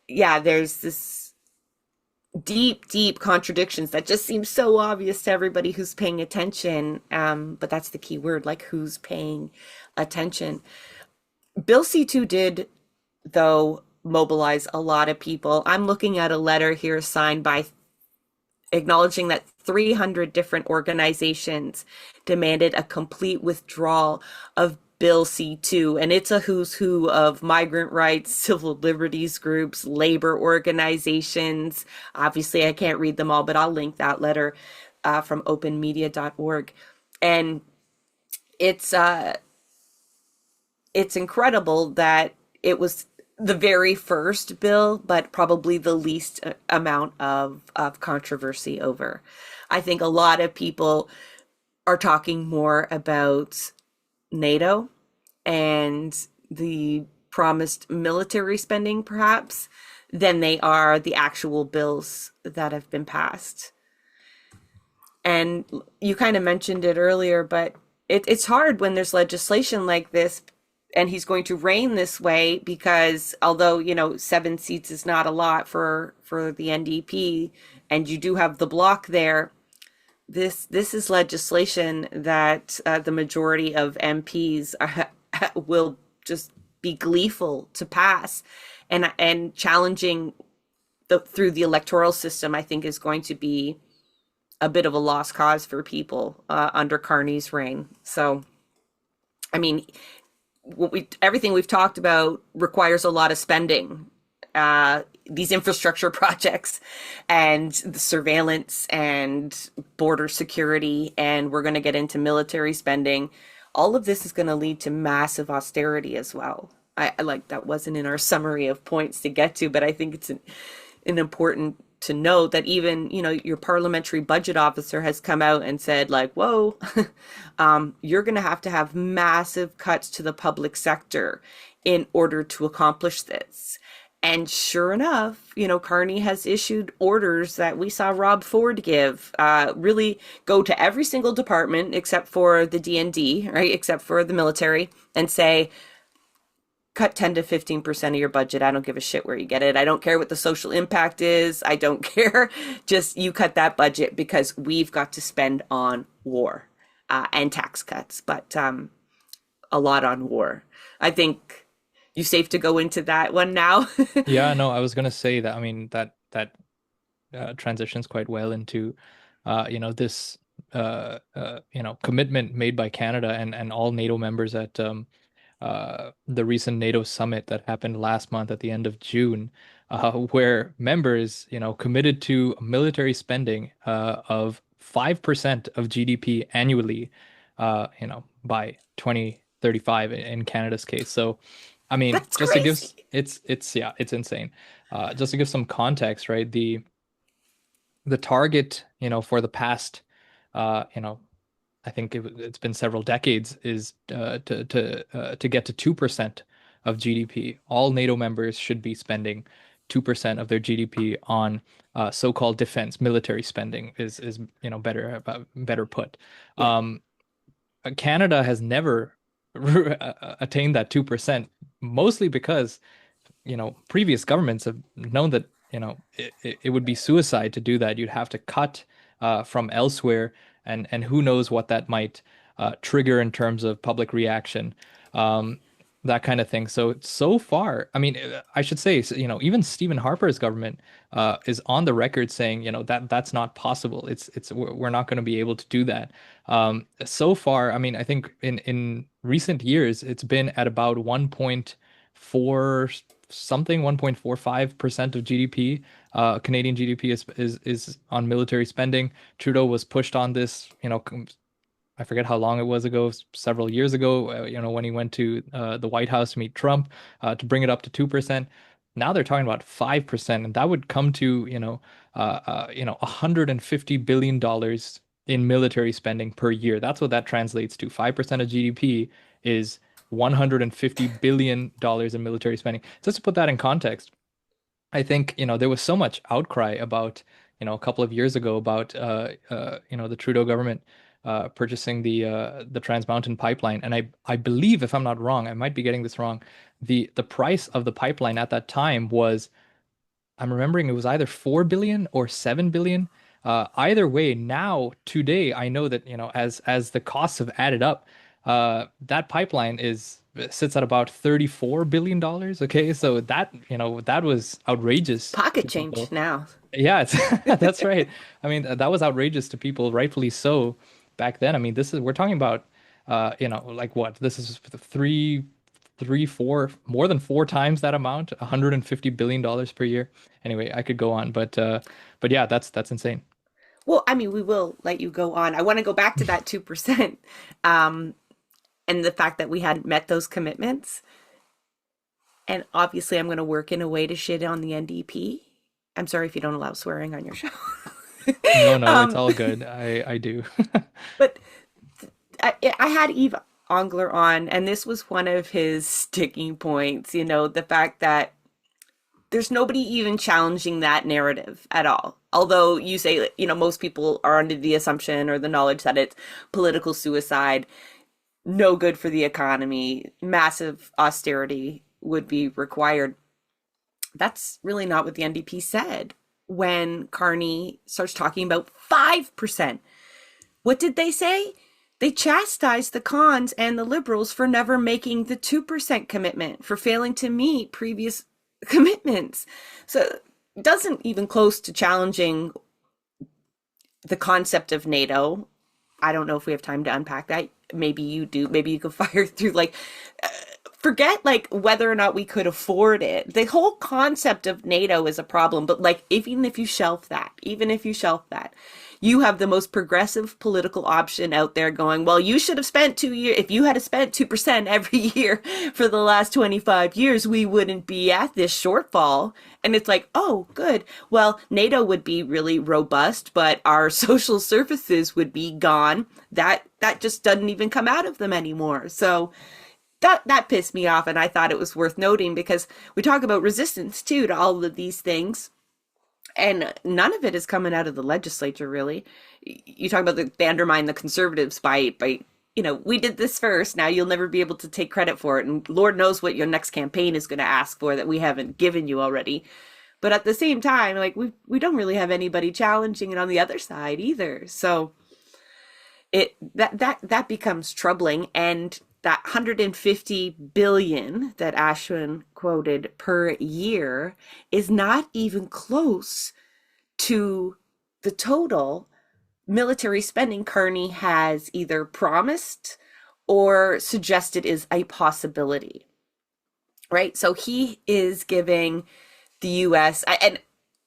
yeah, there's this deep contradictions that just seem so obvious to everybody who's paying attention. But that's the key word, like, who's paying attention. Bill C2 did, though, mobilize a lot of people. I'm looking at a letter here signed by acknowledging that 300 different organizations demanded a complete withdrawal of Bill C2, and it's a who's who of migrant rights, civil liberties groups, labor organizations. Obviously, I can't read them all, but I'll link that letter from openmedia.org. And it's it's incredible that it was the very first bill, but probably the least amount of controversy over. I think a lot of people are talking more about NATO and the promised military spending, perhaps, than they are the actual bills that have been passed. And you kind of mentioned it earlier, but it's hard when there's legislation like this and he's going to reign this way, because although, 7 seats is not a lot for the NDP, and you do have the bloc there, this is legislation that the majority of MPs will just be gleeful to pass, and challenging through the electoral system, I think, is going to be a bit of a lost cause for people under Carney's reign. So, I mean, everything we've talked about requires a lot of spending. These infrastructure projects and the surveillance and border security, and we're going to get into military spending. all of this is going to lead to massive austerity as well. I like that wasn't in our summary of points to get to, but I think it's an important to note that even, your parliamentary budget officer has come out and said, like, whoa, you're going to have massive cuts to the public sector in order to accomplish this. And sure enough, Carney has issued orders that we saw Rob Ford give, really go to every single department except for the D&D, right? Except for the military, and say, cut 10 to 15% of your budget. I don't give a shit where you get it. I don't care what the social impact is. I don't care. Just you cut that budget because we've got to spend on war, and tax cuts, but a lot on war. I think you safe to go into that one now. Yeah, no, I was gonna say that. I mean, that transitions quite well into, this, commitment made by Canada and all NATO members at the recent NATO summit that happened last month at the end of June, where members, committed to military spending of 5% of GDP annually, by 2035 in Canada's case. So, I mean, That's just to give crazy. it's yeah, it's insane. Just to give some context, right? The target, for the past, you know, I think it's been several decades, is to get to 2% of GDP. All NATO members should be spending 2% of their GDP on so-called defense, military spending is better put. Yeah. Um, Canada has never attained that 2%, mostly because previous governments have known that, it would be suicide to do that. You'd have to cut from elsewhere, and who knows what that might trigger in terms of public reaction, um, that kind of thing. So far, I mean, I should say, so, even Stephen Harper's government is on the record saying, that that's not possible. We're not going to be able to do that. So far, I mean, I think in recent years, it's been at about 1.4 something, 1.45% of GDP. Canadian GDP is on military spending. Trudeau was pushed on this, I forget how long it was ago, several years ago, when he went to the White House to meet Trump, to bring it up to 2%. Now they're talking about 5%, and that would come to, $150 billion in military spending per year. That's what that translates to. 5% of GDP is $150 billion in military spending. Just to put that in context, I think, there was so much outcry about, a couple of years ago about, the Trudeau government purchasing the Trans Mountain pipeline. And I believe, if I'm not wrong, I might be getting this wrong, the price of the pipeline at that time was, I'm remembering it was either 4 billion or 7 billion. Either way, now today I know that, as the costs have added up, that pipeline is sits at about $34 billion. Okay, so that was outrageous Pocket to change people. now. Yeah, that's right. I mean, that was outrageous to people, rightfully so, back then. I mean, we're talking about, like what? This is four, more than four times that amount, $150 billion per year. Anyway, I could go on, but yeah, that's insane. Well, I mean, we will let you go on. I want to go back to that 2%, and the fact that we hadn't met those commitments. And obviously, I'm going to work in a way to shit on the NDP. I'm sorry if you don't allow swearing on your show. No, no, it's um, all good. I do. but I had Eve Ongler on, and this was one of his sticking points, the fact that there's nobody even challenging that narrative at all. Although you say, most people are under the assumption or the knowledge that it's political suicide, no good for the economy, massive austerity would be required. That's really not what the NDP said when Carney starts talking about 5%. What did they say? They chastised the cons and the liberals for never making the 2% commitment, for failing to meet previous commitments. So it doesn't even close to challenging the concept of NATO. I don't know if we have time to unpack that. Maybe you do. Maybe you can fire through like forget like whether or not we could afford it. The whole concept of NATO is a problem, but like even if you shelf that, you have the most progressive political option out there going, well, you should have spent 2 years. If you had spent 2% every year for the last 25 years, we wouldn't be at this shortfall. And it's like, oh, good. Well, NATO would be really robust, but our social services would be gone. That just doesn't even come out of them anymore. So that pissed me off, and I thought it was worth noting because we talk about resistance too to all of these things. And none of it is coming out of the legislature, really. You talk about they undermine the conservatives by, we did this first. Now you'll never be able to take credit for it. And Lord knows what your next campaign is going to ask for that we haven't given you already. But at the same time, like we don't really have anybody challenging it on the other side either. So that becomes troubling. And that 150 billion that Ashwin quoted per year is not even close to the total military spending Carney has either promised or suggested is a possibility. Right? So he is giving the US, and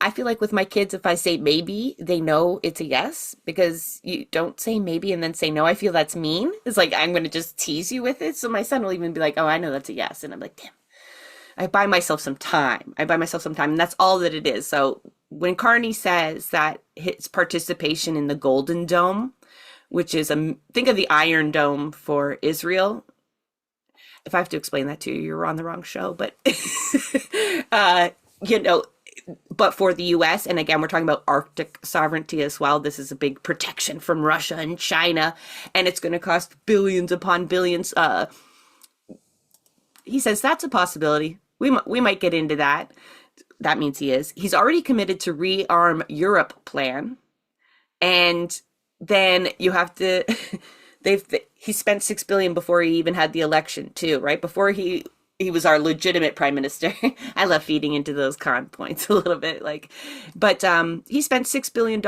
I feel like with my kids, if I say maybe, they know it's a yes, because you don't say maybe and then say no. I feel that's mean. It's like, I'm going to just tease you with it. So my son will even be like, oh, I know that's a yes. And I'm like, damn, I buy myself some time. And that's all that it is. So when Carney says that his participation in the Golden Dome, which is think of the Iron Dome for Israel. If I have to explain that to you, you're on the wrong show, but, but for the US, and again, we're talking about Arctic sovereignty as well. This is a big protection from Russia and China, and it's going to cost billions upon billions. He says that's a possibility. We might get into that. That means he's already committed to rearm Europe plan. And then you have to, he spent $6 billion before he even had the election too, right? Before he was our legitimate prime minister. I love feeding into those con points a little bit, but he spent $6 billion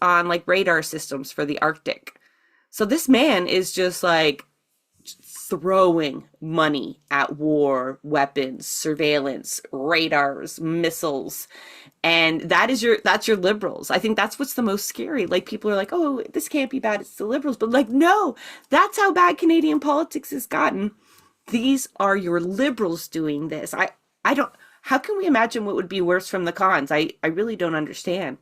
on like radar systems for the Arctic. So this man is just like throwing money at war, weapons, surveillance, radars, missiles. And that's your liberals. I think that's what's the most scary. Like people are like, oh, this can't be bad. It's the liberals. But like, no, that's how bad Canadian politics has gotten. These are your liberals doing this. I don't, how can we imagine what would be worse from the cons? I really don't understand.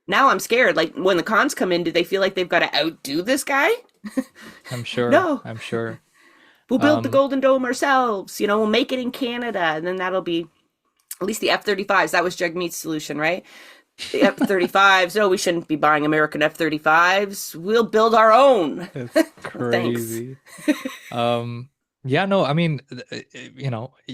Now I'm scared. Like when the cons come in, do they feel like they've got to outdo this guy? I'm sure. No. I'm sure. We'll build the Golden Dome ourselves. We'll make it in Canada. And then that'll be at least the F-35s. That was Jagmeet's solution, right? The F-35s. No, we shouldn't be buying American F-35s. We'll build our own. It's crazy. Yeah, no, I mean,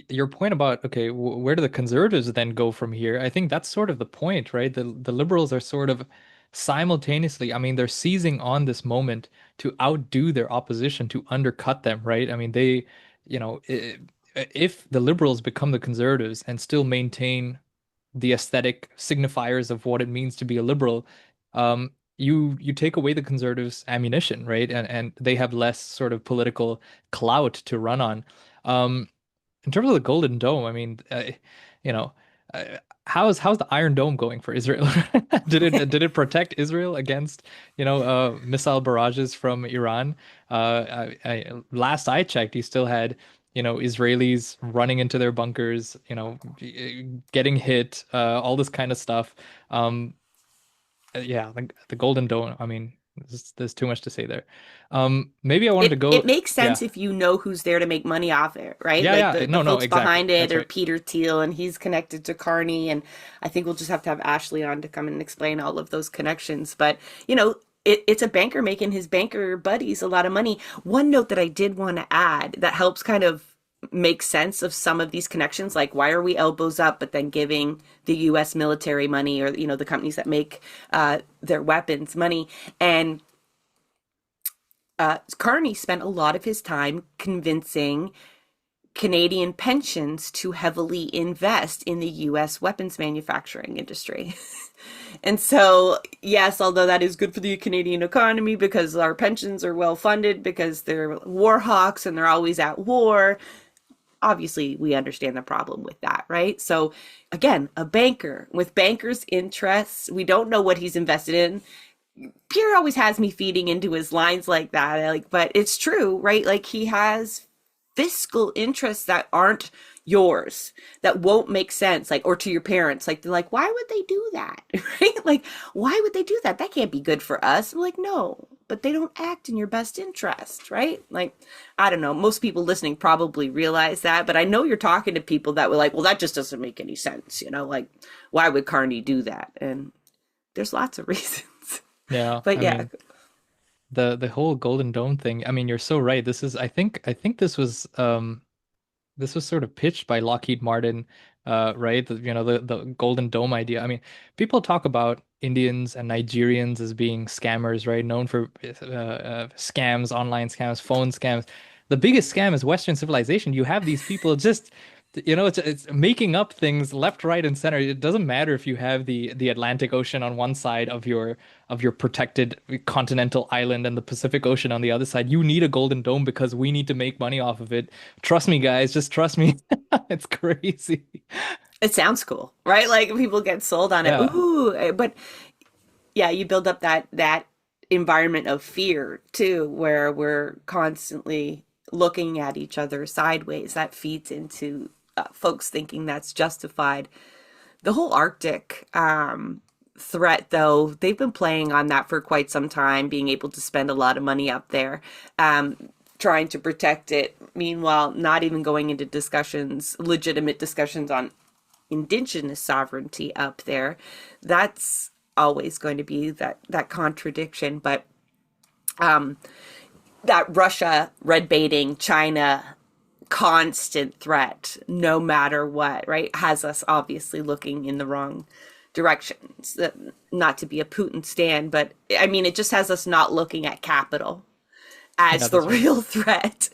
your point about, okay, where do the conservatives then go from here? I think that's sort of the point, right? The liberals are sort of simultaneously, I mean, they're seizing on this moment to outdo their opposition, to undercut them, right? I mean, if the liberals become the conservatives and still maintain the aesthetic signifiers of what it means to be a liberal, you take away the conservatives' ammunition, right? And they have less sort of political clout to run on. In terms of the Golden Dome, I mean, how's the Iron Dome going for Israel? Did it protect Israel against missile barrages from Iran? Last I checked, you still had Israelis running into their bunkers, getting hit, all this kind of stuff. Yeah, the Golden Dome. I mean, there's too much to say there. Maybe I wanted to go. It makes sense Yeah. if you know who's there to make money off it, right? Yeah, Like yeah. the No, folks exactly. behind it That's are right. Peter Thiel, and he's connected to Carney, and I think we'll just have to have Ashley on to come and explain all of those connections. But it's a banker making his banker buddies a lot of money. One note that I did want to add that helps kind of make sense of some of these connections, like why are we elbows up but then giving the US military money, or the companies that make their weapons money. And Carney spent a lot of his time convincing Canadian pensions to heavily invest in the US weapons manufacturing industry. And so, yes, although that is good for the Canadian economy because our pensions are well funded because they're war hawks and they're always at war, obviously we understand the problem with that, right? So again, a banker with bankers' interests, we don't know what he's invested in. Pierre always has me feeding into his lines like that, like, but it's true, right? Like he has fiscal interests that aren't yours, that won't make sense, like, or to your parents, like they're like, why would they do that? Right? Like, why would they do that? That can't be good for us. I'm like, no, but they don't act in your best interest, right? Like, I don't know, most people listening probably realize that, but I know you're talking to people that were like, well, that just doesn't make any sense, like, why would Carney do that? And there's lots of reasons. Yeah, But I yeah, mean, the whole Golden Dome thing. I mean, you're so right. This is I think this was sort of pitched by Lockheed Martin, right? The Golden Dome idea. I mean, people talk about Indians and Nigerians as being scammers, right? Known for scams, online scams, phone scams. The biggest scam is Western civilization. You have these people just, it's making up things left, right, and center. It doesn't matter if you have the Atlantic Ocean on one side of your protected continental island and the Pacific Ocean on the other side. You need a Golden Dome because we need to make money off of it. Trust me, guys, just trust me. It's crazy. it sounds cool, right? Like people get sold on it. Yeah. Ooh, but yeah, you build up that environment of fear too, where we're constantly looking at each other sideways. That feeds into folks thinking that's justified. The whole Arctic threat, though, they've been playing on that for quite some time, being able to spend a lot of money up there, trying to protect it. Meanwhile, not even going into discussions, legitimate discussions on indigenous sovereignty up there. That's always going to be that contradiction. But that Russia red baiting China constant threat, no matter what, right, has us obviously looking in the wrong directions. Not to be a Putin stan, but I mean, it just has us not looking at capital Yeah, as the that's right. real threat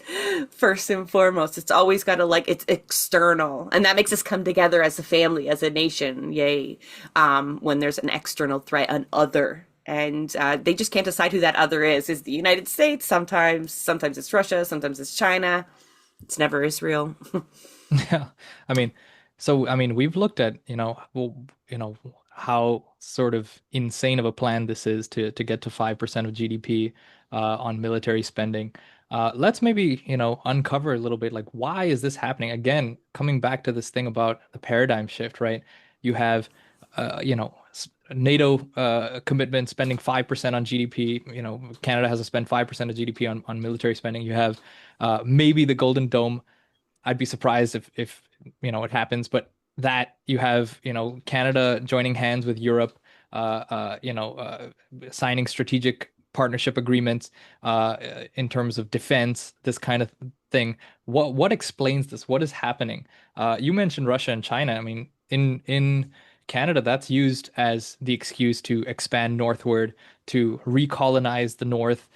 first and foremost. It's always got to, like, it's external, and that makes us come together as a family, as a nation. Yay. When there's an external threat, an other, and they just can't decide who that other is the United States. Sometimes it's Russia, sometimes it's China. It's never Israel. Yeah. I mean, I mean, we've looked at, well, how sort of insane of a plan this is to get to 5% of GDP on military spending. Let's maybe, uncover a little bit like why is this happening? Again, coming back to this thing about the paradigm shift, right? You have NATO commitment spending 5% on GDP. Canada has to spend 5% of GDP on military spending. You have maybe the Golden Dome. I'd be surprised if it happens, but that you have Canada joining hands with Europe, signing strategic partnership agreements in terms of defense, this kind of thing. What explains this? What is happening? You mentioned Russia and China. I mean, in Canada, that's used as the excuse to expand northward, to recolonize the north.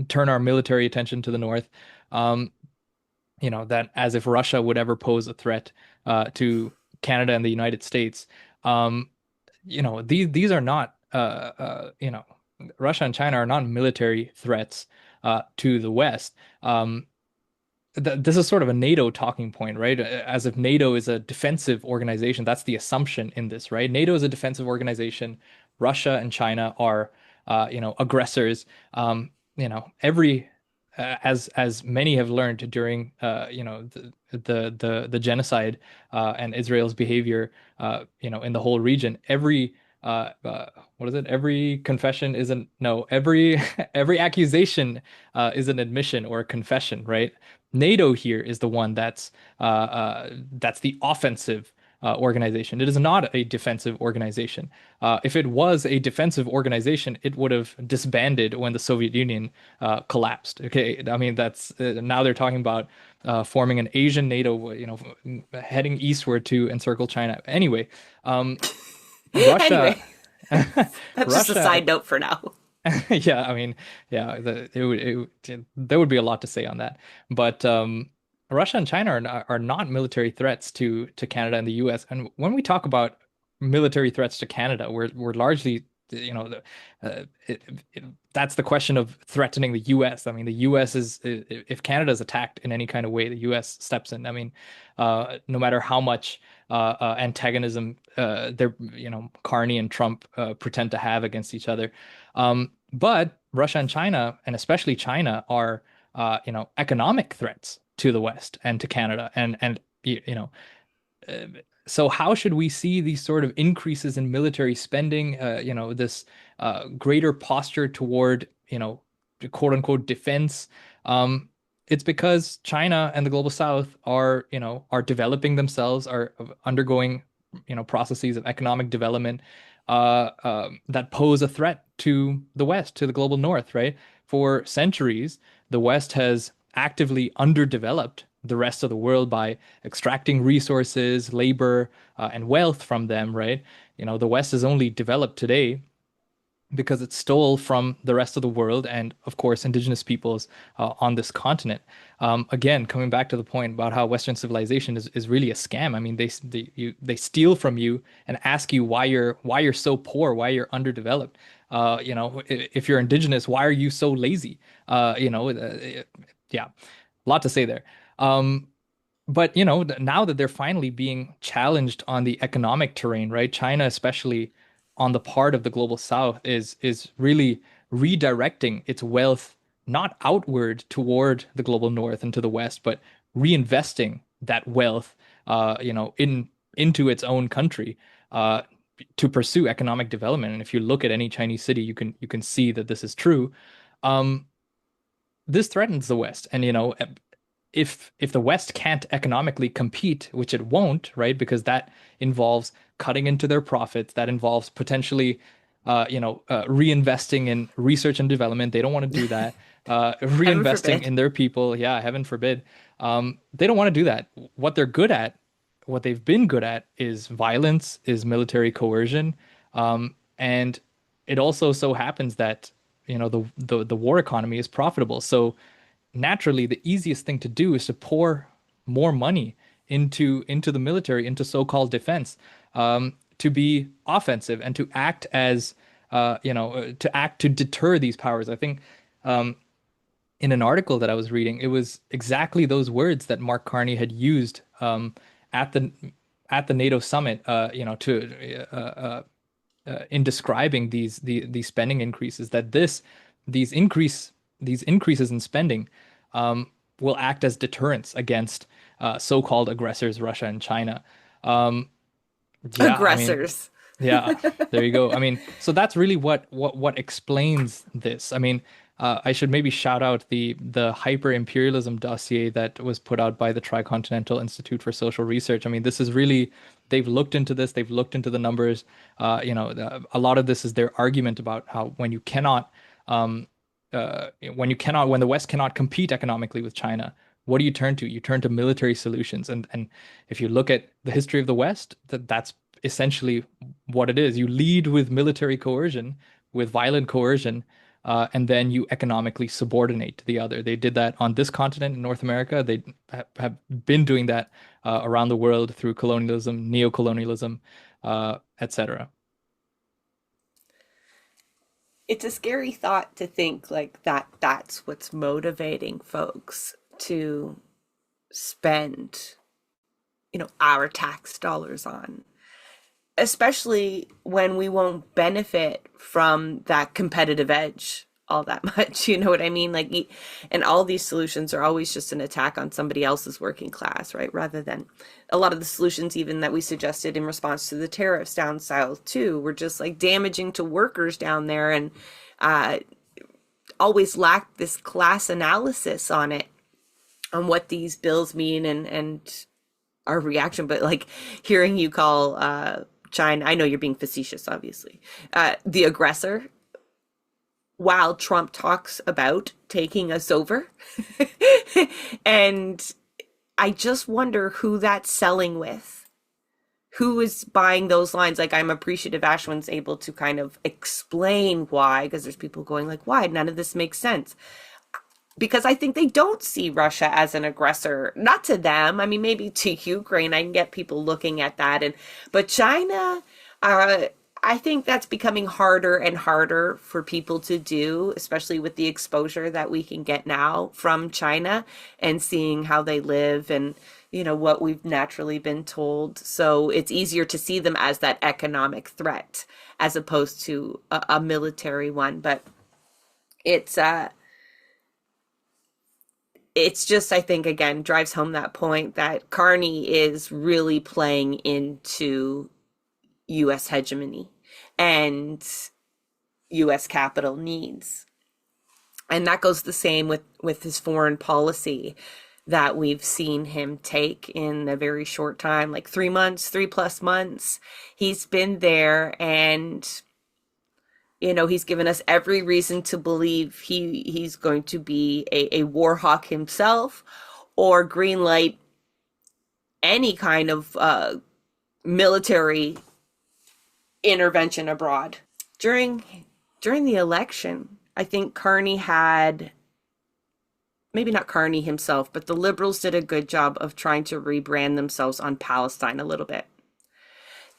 Turn our military attention to the north. Um, that as if Russia would ever pose a threat to Canada and the United States. Um, these are not Russia and China are not military threats to the West. This is sort of a NATO talking point, right? As if NATO is a defensive organization. That's the assumption in this, right? NATO is a defensive organization. Russia and China are, aggressors. Every as many have learned during, the genocide and Israel's behavior, in the whole region. What is it? Every confession isn't no every every accusation is an admission or a confession, right? NATO here is the one that's the offensive organization. It is not a defensive organization. If it was a defensive organization, it would have disbanded when the Soviet Union collapsed. Okay, I mean that's now they're talking about forming an Asian NATO, heading eastward to encircle China. Anyway, Anyway, Russia, that's just a Russia side note for now. Yeah, I mean, yeah, there would be a lot to say on that. But Russia and China are not military threats to Canada and the US. And when we talk about military threats to Canada, we're largely that's the question of threatening the U.S. I mean, the U.S. is, if Canada is attacked in any kind of way, the U.S. steps in. I mean, no matter how much antagonism Carney and Trump pretend to have against each other. But Russia and China, and especially China, are economic threats to the West and to Canada, and uh, so how should we see these sort of increases in military spending, this greater posture toward, quote unquote defense? It's because China and the global South are developing themselves, are undergoing, processes of economic development that pose a threat to the West, to the global North, right? For centuries, the West has actively underdeveloped the rest of the world by extracting resources, labor, and wealth from them, right? The West is only developed today because it stole from the rest of the world and, of course, indigenous peoples on this continent. Again, coming back to the point about how Western civilization is really a scam. I mean, they steal from you and ask you why you're so poor, why you're underdeveloped. If you're indigenous, why are you so lazy? Yeah, a lot to say there. But now that they're finally being challenged on the economic terrain, right? China, especially on the part of the global South, is really redirecting its wealth not outward toward the global North and to the West, but reinvesting that wealth, into its own country, uh, to pursue economic development. And if you look at any Chinese city, you can see that this is true. Um, this threatens the West, and if the West can't economically compete, which it won't, right? Because that involves cutting into their profits, that involves potentially, reinvesting in research and development. They don't want to do that. Heaven Reinvesting forbid. in their people, yeah, heaven forbid. They don't want to do that. What they're good at, what they've been good at, is violence, is military coercion, and it also so happens that the war economy is profitable. So naturally the easiest thing to do is to pour more money into the military, into so-called defense, to be offensive and to act as to act to deter these powers. I think in an article that I was reading, it was exactly those words that Mark Carney had used at the at the NATO summit, to in describing these spending increases, that these increases in spending will act as deterrents against so-called aggressors, Russia and China. Um, yeah, I mean, Aggressors. yeah, there you go. I mean, so that's really what explains this. I mean, I should maybe shout out the hyper imperialism dossier that was put out by the Tricontinental Institute for Social Research. I mean, this is really, they've looked into this, they've looked into the numbers. A lot of this is their argument about how um, when the West cannot compete economically with China, what do you turn to? You turn to military solutions. And if you look at the history of the West, that's essentially what it is. You lead with military coercion, with violent coercion, and then you economically subordinate to the other. They did that on this continent in North America. They have been doing that around the world through colonialism, neocolonialism, etc. It's a scary thought to think like that that's what's motivating folks to spend, our tax dollars on, especially when we won't benefit from that competitive edge all that much. You know what I mean? Like, and all these solutions are always just an attack on somebody else's working class, right? Rather than a lot of the solutions, even that we suggested in response to the tariffs down south, too, were just like damaging to workers down there, and uh, always lacked this class analysis on it, on what these bills mean, and our reaction. But like hearing you call China, I know you're being facetious, obviously, the aggressor, while Trump talks about taking us over. And I just wonder who that's selling with. Who is buying those lines? Like, I'm appreciative Ashwin's able to kind of explain why, because there's people going like, why? None of this makes sense. Because I think they don't see Russia as an aggressor. Not to them. I mean, maybe to Ukraine. I can get people looking at that. But China, I think that's becoming harder and harder for people to do, especially with the exposure that we can get now from China and seeing how they live and, what we've naturally been told. So it's easier to see them as that economic threat as opposed to a military one. But it's it's just, I think, again, drives home that point that Carney is really playing into US hegemony and US capital needs. And that goes the same with his foreign policy that we've seen him take in a very short time, like 3 months, 3+ months. He's been there and he's given us every reason to believe he's going to be a war hawk himself or green light any kind of military intervention abroad. During the election, I think Carney had, maybe not Carney himself, but the Liberals did a good job of trying to rebrand themselves on Palestine a little bit.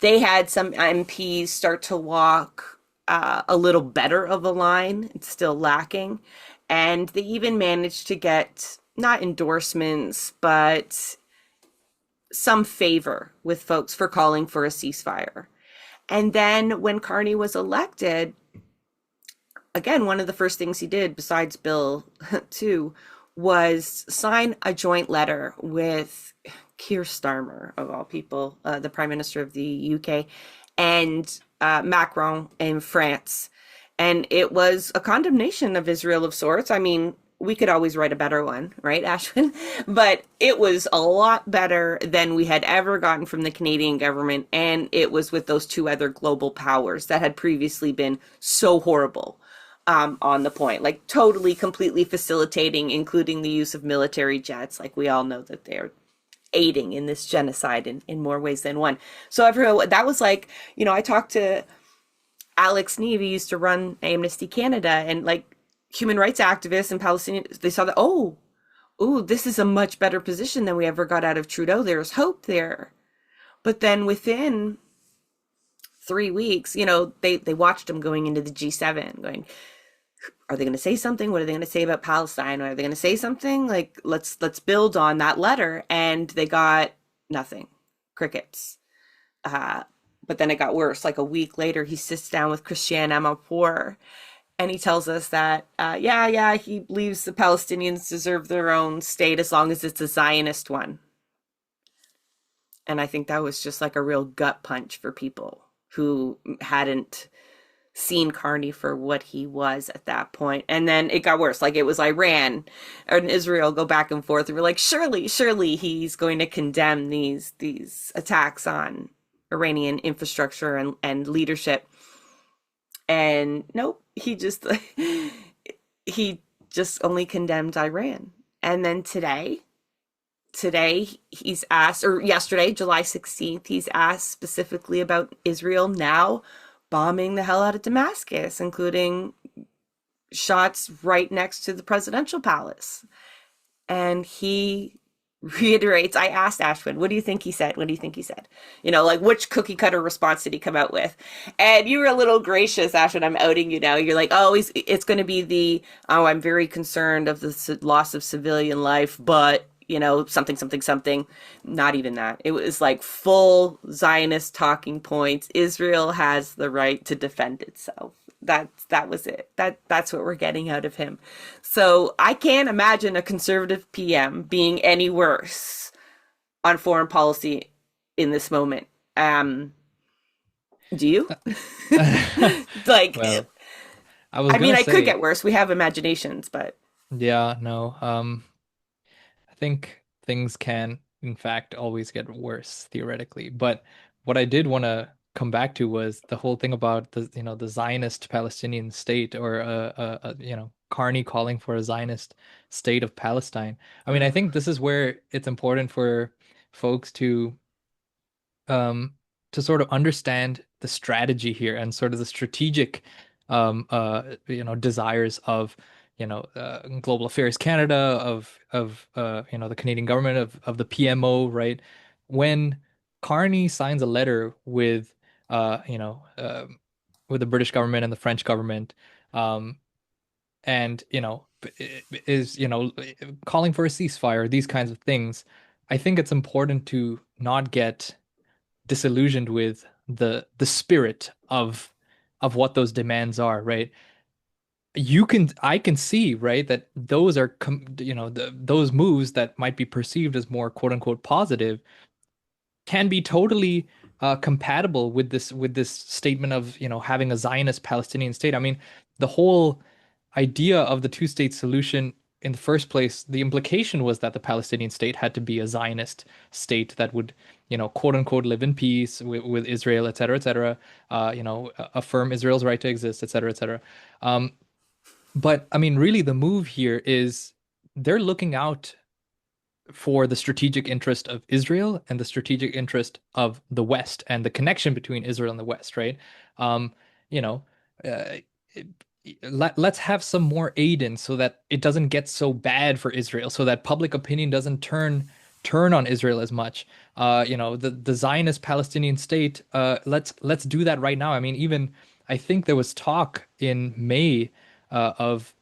They had some MPs start to walk a little better of a line. It's still lacking. And they even managed to get not endorsements, but some favor with folks for calling for a ceasefire. And then when Carney was elected, again, one of the first things he did, besides Bill 2, was sign a joint letter with Keir Starmer, of all people, the Prime Minister of the UK, and Macron in France. And it was a condemnation of Israel of sorts. I mean, we could always write a better one, right, Ashwin? But it was a lot better than we had ever gotten from the Canadian government. And it was with those two other global powers that had previously been so horrible on the point, like totally, completely facilitating, including the use of military jets. Like we all know that they're aiding in this genocide in more ways than one. So everyone, that was like, I talked to Alex Neve, who used to run Amnesty Canada, and like human rights activists and Palestinians, they saw that, oh, this is a much better position than we ever got out of Trudeau. There's hope there. But then within 3 weeks, they watched him going into the G7, going, are they going to say something? What are they going to say about Palestine? Are they going to say something? Like, let's build on that letter. And they got nothing, crickets. But then it got worse. Like a week later, he sits down with Christiane Amanpour, and he tells us that, he believes the Palestinians deserve their own state as long as it's a Zionist one. And I think that was just like a real gut punch for people who hadn't seen Carney for what he was at that point. And then it got worse. Like it was Iran and Israel go back and forth. And we're like, surely he's going to condemn these attacks on Iranian infrastructure and leadership. And nope, he just only condemned Iran. And then today he's asked, or yesterday, July 16th, he's asked specifically about Israel now bombing the hell out of Damascus, including shots right next to the presidential palace. And he reiterates, I asked Ashwin, what do you think he said? What do you think he said? Like which cookie cutter response did he come out with? And you were a little gracious, Ashwin. I'm outing you now. You're like, it's going to be I'm very concerned of the loss of civilian life, but something. Not even that. It was like full Zionist talking points. Israel has the right to defend itself. That was it. That's what we're getting out of him. So I can't imagine a conservative PM being any worse on foreign policy in this moment. Do you? Like, Well, I could get worse. We have imaginations, but yeah, no. I think things can, in fact, always get worse theoretically. But what I did want to come back to was the whole thing about the Zionist Palestinian state, or Carney calling for a Zionist state of Palestine. I mean, I think this is where it's important for folks to sort of understand the strategy here and sort of the strategic desires of Global Affairs Canada, of the Canadian government, of the PMO, right? When Carney signs a letter with you know, with the British government and the French government, um, and is calling for a ceasefire, these kinds of things. I think it's important to not get disillusioned with the spirit of what those demands are, right? I can see, right, that those are those moves that might be perceived as more quote unquote positive can be totally compatible with this statement of, having a Zionist Palestinian state. I mean, the whole idea of the two-state solution in the first place, the implication was that the Palestinian state had to be a Zionist state that would, quote unquote, live in peace with Israel, et cetera, affirm Israel's right to exist, et cetera. But I mean, really, the move here is they're looking out for the strategic interest of Israel and the strategic interest of the West and the connection between Israel and the West, right? Um, you know, uh, let's have some more aid in so that it doesn't get so bad for Israel, so that public opinion doesn't turn on Israel as much. The Zionist Palestinian state. Let's do that right now. I mean, even I think there was talk in May of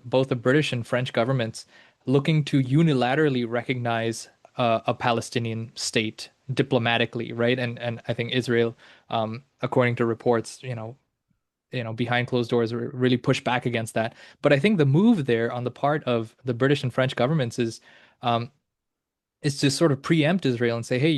both the British and French governments looking to unilaterally recognize a Palestinian state diplomatically, right? And I think Israel, according to reports, behind closed doors really push back against that. But I think the move there on the part of the British and French governments um, is to sort of preempt Israel and say, hey,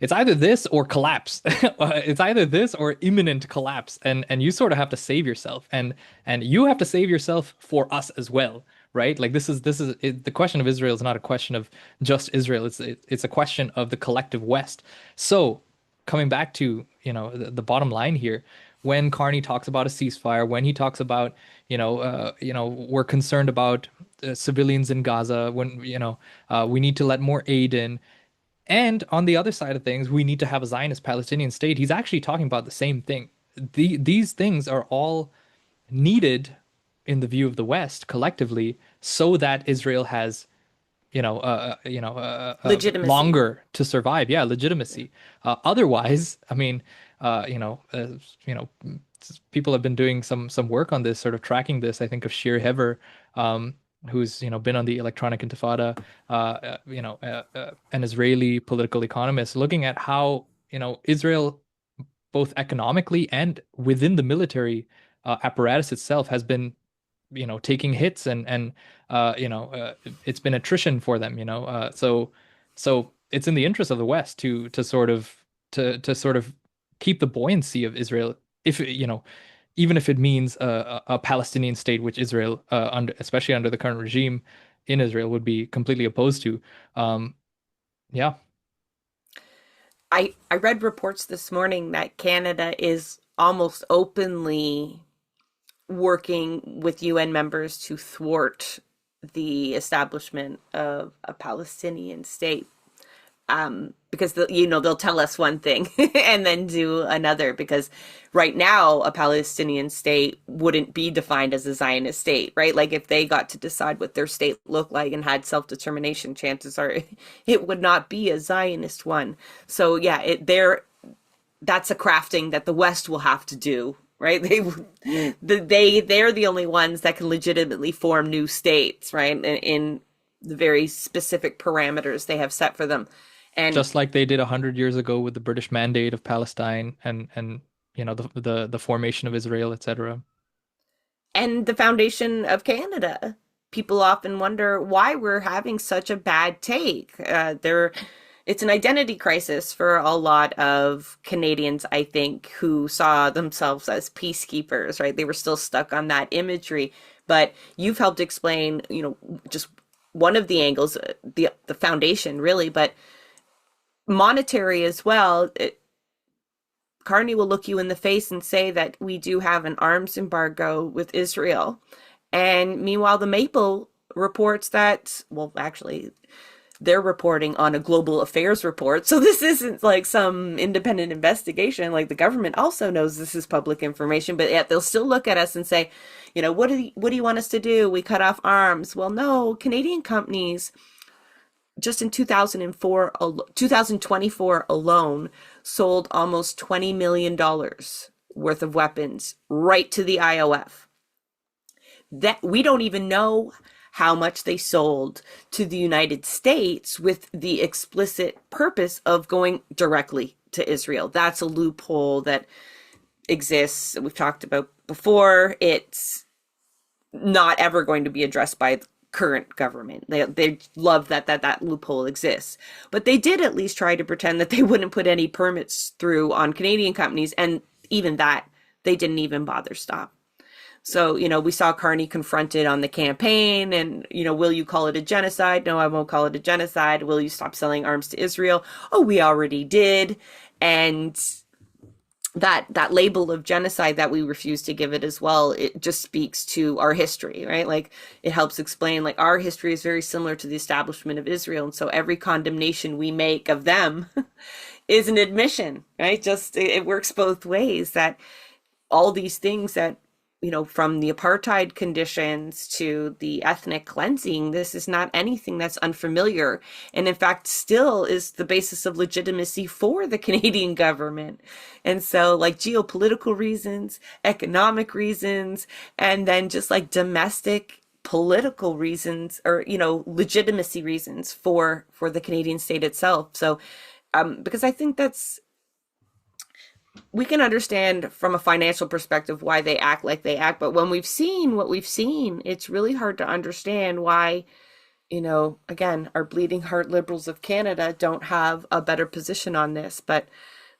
it's either this or collapse. It's either this or imminent collapse, and you sort of have to save yourself, and you have to save yourself for us as well, right? Like the question of Israel is not a question of just Israel. It's a question of the collective West. So coming back to the bottom line here, when Carney talks about a ceasefire, when he talks about we're concerned about civilians in Gaza, when we need to let more aid in, and on the other side of things, we need to have a Zionist Palestinian state. He's actually talking about the same thing. These things are all needed in the view of the West collectively, so that Israel has Legitimacy. longer to survive. Yeah, legitimacy. Otherwise, I mean, uh, you know, uh, you know, people have been doing some work on this, sort of tracking this. I think of Shir Hever, who's been on the Electronic Intifada, an Israeli political economist, looking at how Israel, both economically and within the military apparatus itself, has been taking hits and it's been attrition for them, so it's in the interest of the West to sort of keep the buoyancy of Israel, if even if it means a Palestinian state, which Israel, especially under the current regime in Israel, would be completely opposed to. um yeah. I read reports this morning that Canada is almost openly working with UN members to thwart the establishment of a Palestinian state. Because they'll tell us one thing and then do another. Because right now, a Palestinian state wouldn't be defined as a Zionist state, right? Like if they got to decide what their state looked like and had self-determination, chances are it would not be a Zionist one. So yeah, that's a crafting that the West will have to do, right? They're the only ones that can legitimately form new states, right? In the very specific parameters they have set for them. And Just like they did 100 years ago with the British Mandate of Palestine and the formation of Israel, etc. and the foundation of Canada. People often wonder why we're having such a bad take. It's an identity crisis for a lot of Canadians, I think, who saw themselves as peacekeepers, right? They were still stuck on that imagery. But you've helped explain, just one of the angles, the foundation, really, but monetary as well. Carney will look you in the face and say that we do have an arms embargo with Israel. And meanwhile, the Maple reports that, well, actually, they're reporting on a global affairs report. So this isn't like some independent investigation. Like the government also knows this is public information, but yet they'll still look at us and say, what do you want us to do? We cut off arms. Well, no, Canadian companies just in 2024 alone sold almost $20 million worth of weapons right to the IOF. That we don't even know how much they sold to the United States with the explicit purpose of going directly to Israel. That's a loophole that exists. We've talked about before. It's not ever going to be addressed by the current government. They love that loophole exists. But they did at least try to pretend that they wouldn't put any permits through on Canadian companies, and even that they didn't even bother stop. So, we saw Carney confronted on the campaign and, will you call it a genocide? No, I won't call it a genocide. Will you stop selling arms to Israel? Oh, we already did. And that label of genocide that we refuse to give it as well, it just speaks to our history, right? Like, it helps explain, like, our history is very similar to the establishment of Israel, and so every condemnation we make of them is an admission, right? Just it works both ways, that all these things that, from the apartheid conditions to the ethnic cleansing, this is not anything that's unfamiliar. And in fact, still is the basis of legitimacy for the Canadian government. And so, like, geopolitical reasons, economic reasons, and then just like domestic political reasons, or, legitimacy reasons for the Canadian state itself. So, because I think we can understand from a financial perspective why they act like they act, but when we've seen what we've seen, it's really hard to understand why, again, our bleeding heart liberals of Canada don't have a better position on this, but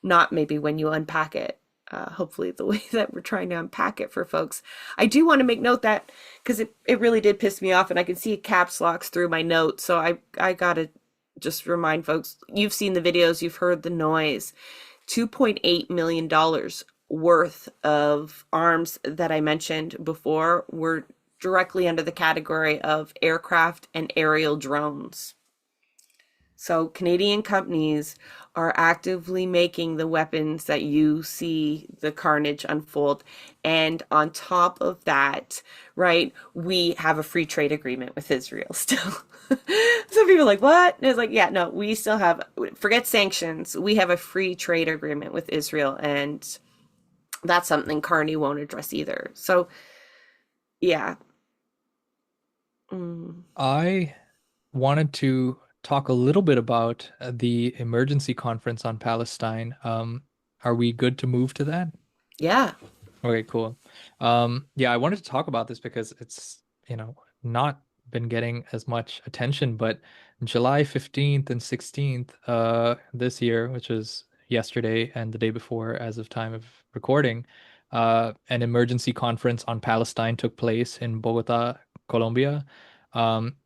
not maybe when you unpack it. Hopefully the way that we're trying to unpack it for folks. I do want to make note that, because it really did piss me off, and I can see caps locks through my notes, so I gotta just remind folks, you've seen the videos, you've heard the noise. $2.8 million worth of arms that I mentioned before were directly under the category of aircraft and aerial drones. So Canadian companies are actively making the weapons that you see the carnage unfold. And on top of that, right, we have a free trade agreement with Israel still. Some people are like, what? And it's like, yeah, no, we still have, forget sanctions. We have a free trade agreement with Israel. And that's something Carney won't address either. So, yeah. Mm. I wanted to talk a little bit about the emergency conference on Palestine. Are we good to move to that? Yeah. Okay, cool. Yeah, I wanted to talk about this because it's, not been getting as much attention, but July 15th and 16th, this year, which was yesterday and the day before, as of time of recording, an emergency conference on Palestine took place in Bogota, Colombia,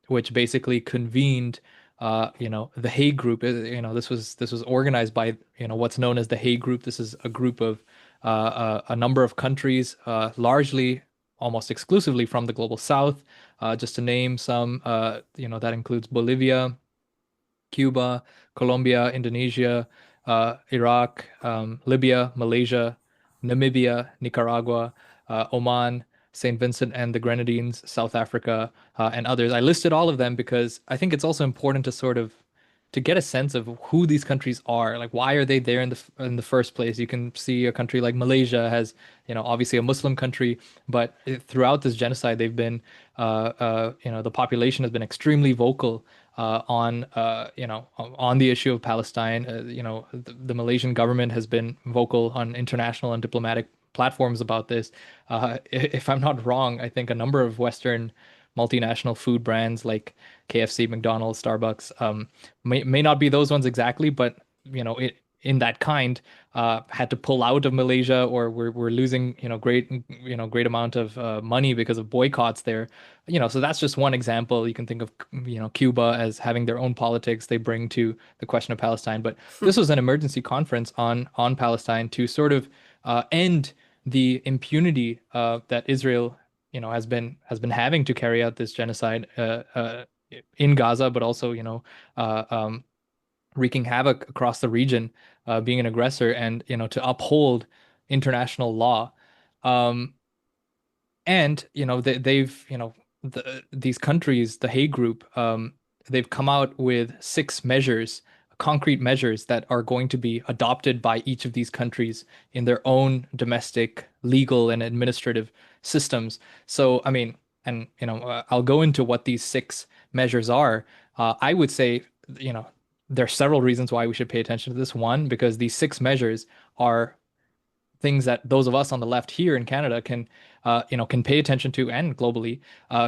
which basically convened the Hague Group. This was organized by, what's known as the Hague Group. This is a group of a number of countries, largely almost exclusively from the global south. Just to name some, that includes Bolivia, Cuba, Colombia, Indonesia, Iraq, Libya, Malaysia, Namibia, Nicaragua, Oman, St. Vincent and the Grenadines, South Africa, and others. I listed all of them because I think it's also important to sort of to get a sense of who these countries are. Like, why are they there in the first place? You can see a country like Malaysia has, obviously a Muslim country, but throughout this genocide, they've been, the population has been extremely vocal on the issue of Palestine. The Malaysian government has been vocal on international and diplomatic platforms about this. If I'm not wrong, I think a number of Western multinational food brands like KFC, McDonald's, Starbucks, may not be those ones exactly, but in that kind, had to pull out of Malaysia, or we're losing great amount of money because of boycotts there. So that's just one example. You can think of Cuba as having their own politics they bring to the question of Palestine. But this was an emergency conference on Palestine to sort of end the impunity that Israel has been having to carry out this genocide in Gaza, but also wreaking havoc across the region, being an aggressor, and to uphold international law. Um, and they've these countries, the Hague Group, they've come out with 6 measures concrete measures that are going to be adopted by each of these countries in their own domestic legal and administrative systems. So, I mean, and I'll go into what these six measures are. I would say, you know, there are several reasons why we should pay attention to this. One, because these six measures are things that those of us on the left here in Canada can, can pay attention to, and globally,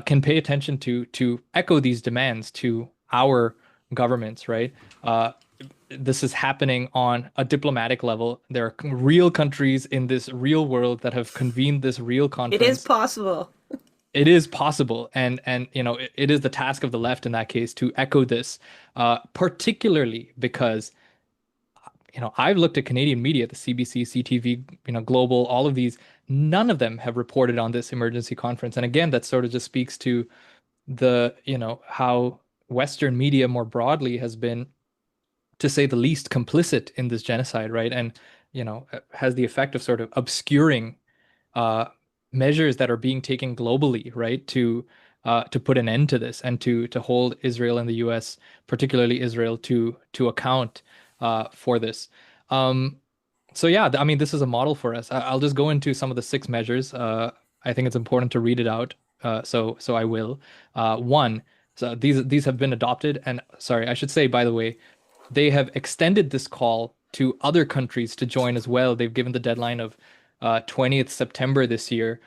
can pay attention to echo these demands to our governments, right? Uh, this is happening on a diplomatic level. There are real countries in this real world that have convened this real It is conference. possible. It is possible, and it is the task of the left in that case to echo this, particularly because I've looked at Canadian media, the CBC, CTV, Global, all of these. None of them have reported on this emergency conference. And again, that sort of just speaks to how Western media more broadly has been, to say the least, complicit in this genocide, right? And, has the effect of sort of obscuring uh, measures that are being taken globally, right, to put an end to this and to hold Israel and the U.S., particularly Israel, to account for this. Um, so yeah, I mean, this is a model for us. I'll just go into some of the six measures. I think it's important to read it out. So I will. One, so these have been adopted, and sorry, I should say, by the way, they have extended this call to other countries to join as well. They've given the deadline of 20th September this year.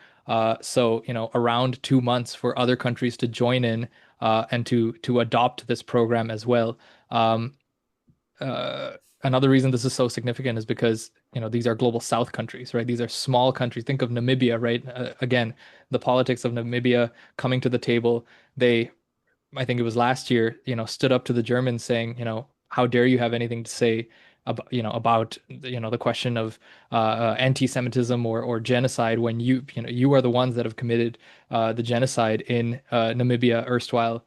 So, around 2 months for other countries to join in and to adopt this program as well. Um, Another reason this is so significant is because, these are global South countries, right? These are small countries. Think of Namibia, right? Again, the politics of Namibia coming to the table. They, I think it was last year, stood up to the Germans saying, how dare you have anything to say about the question of anti-Semitism or genocide when you are the ones that have committed the genocide in Namibia, erstwhile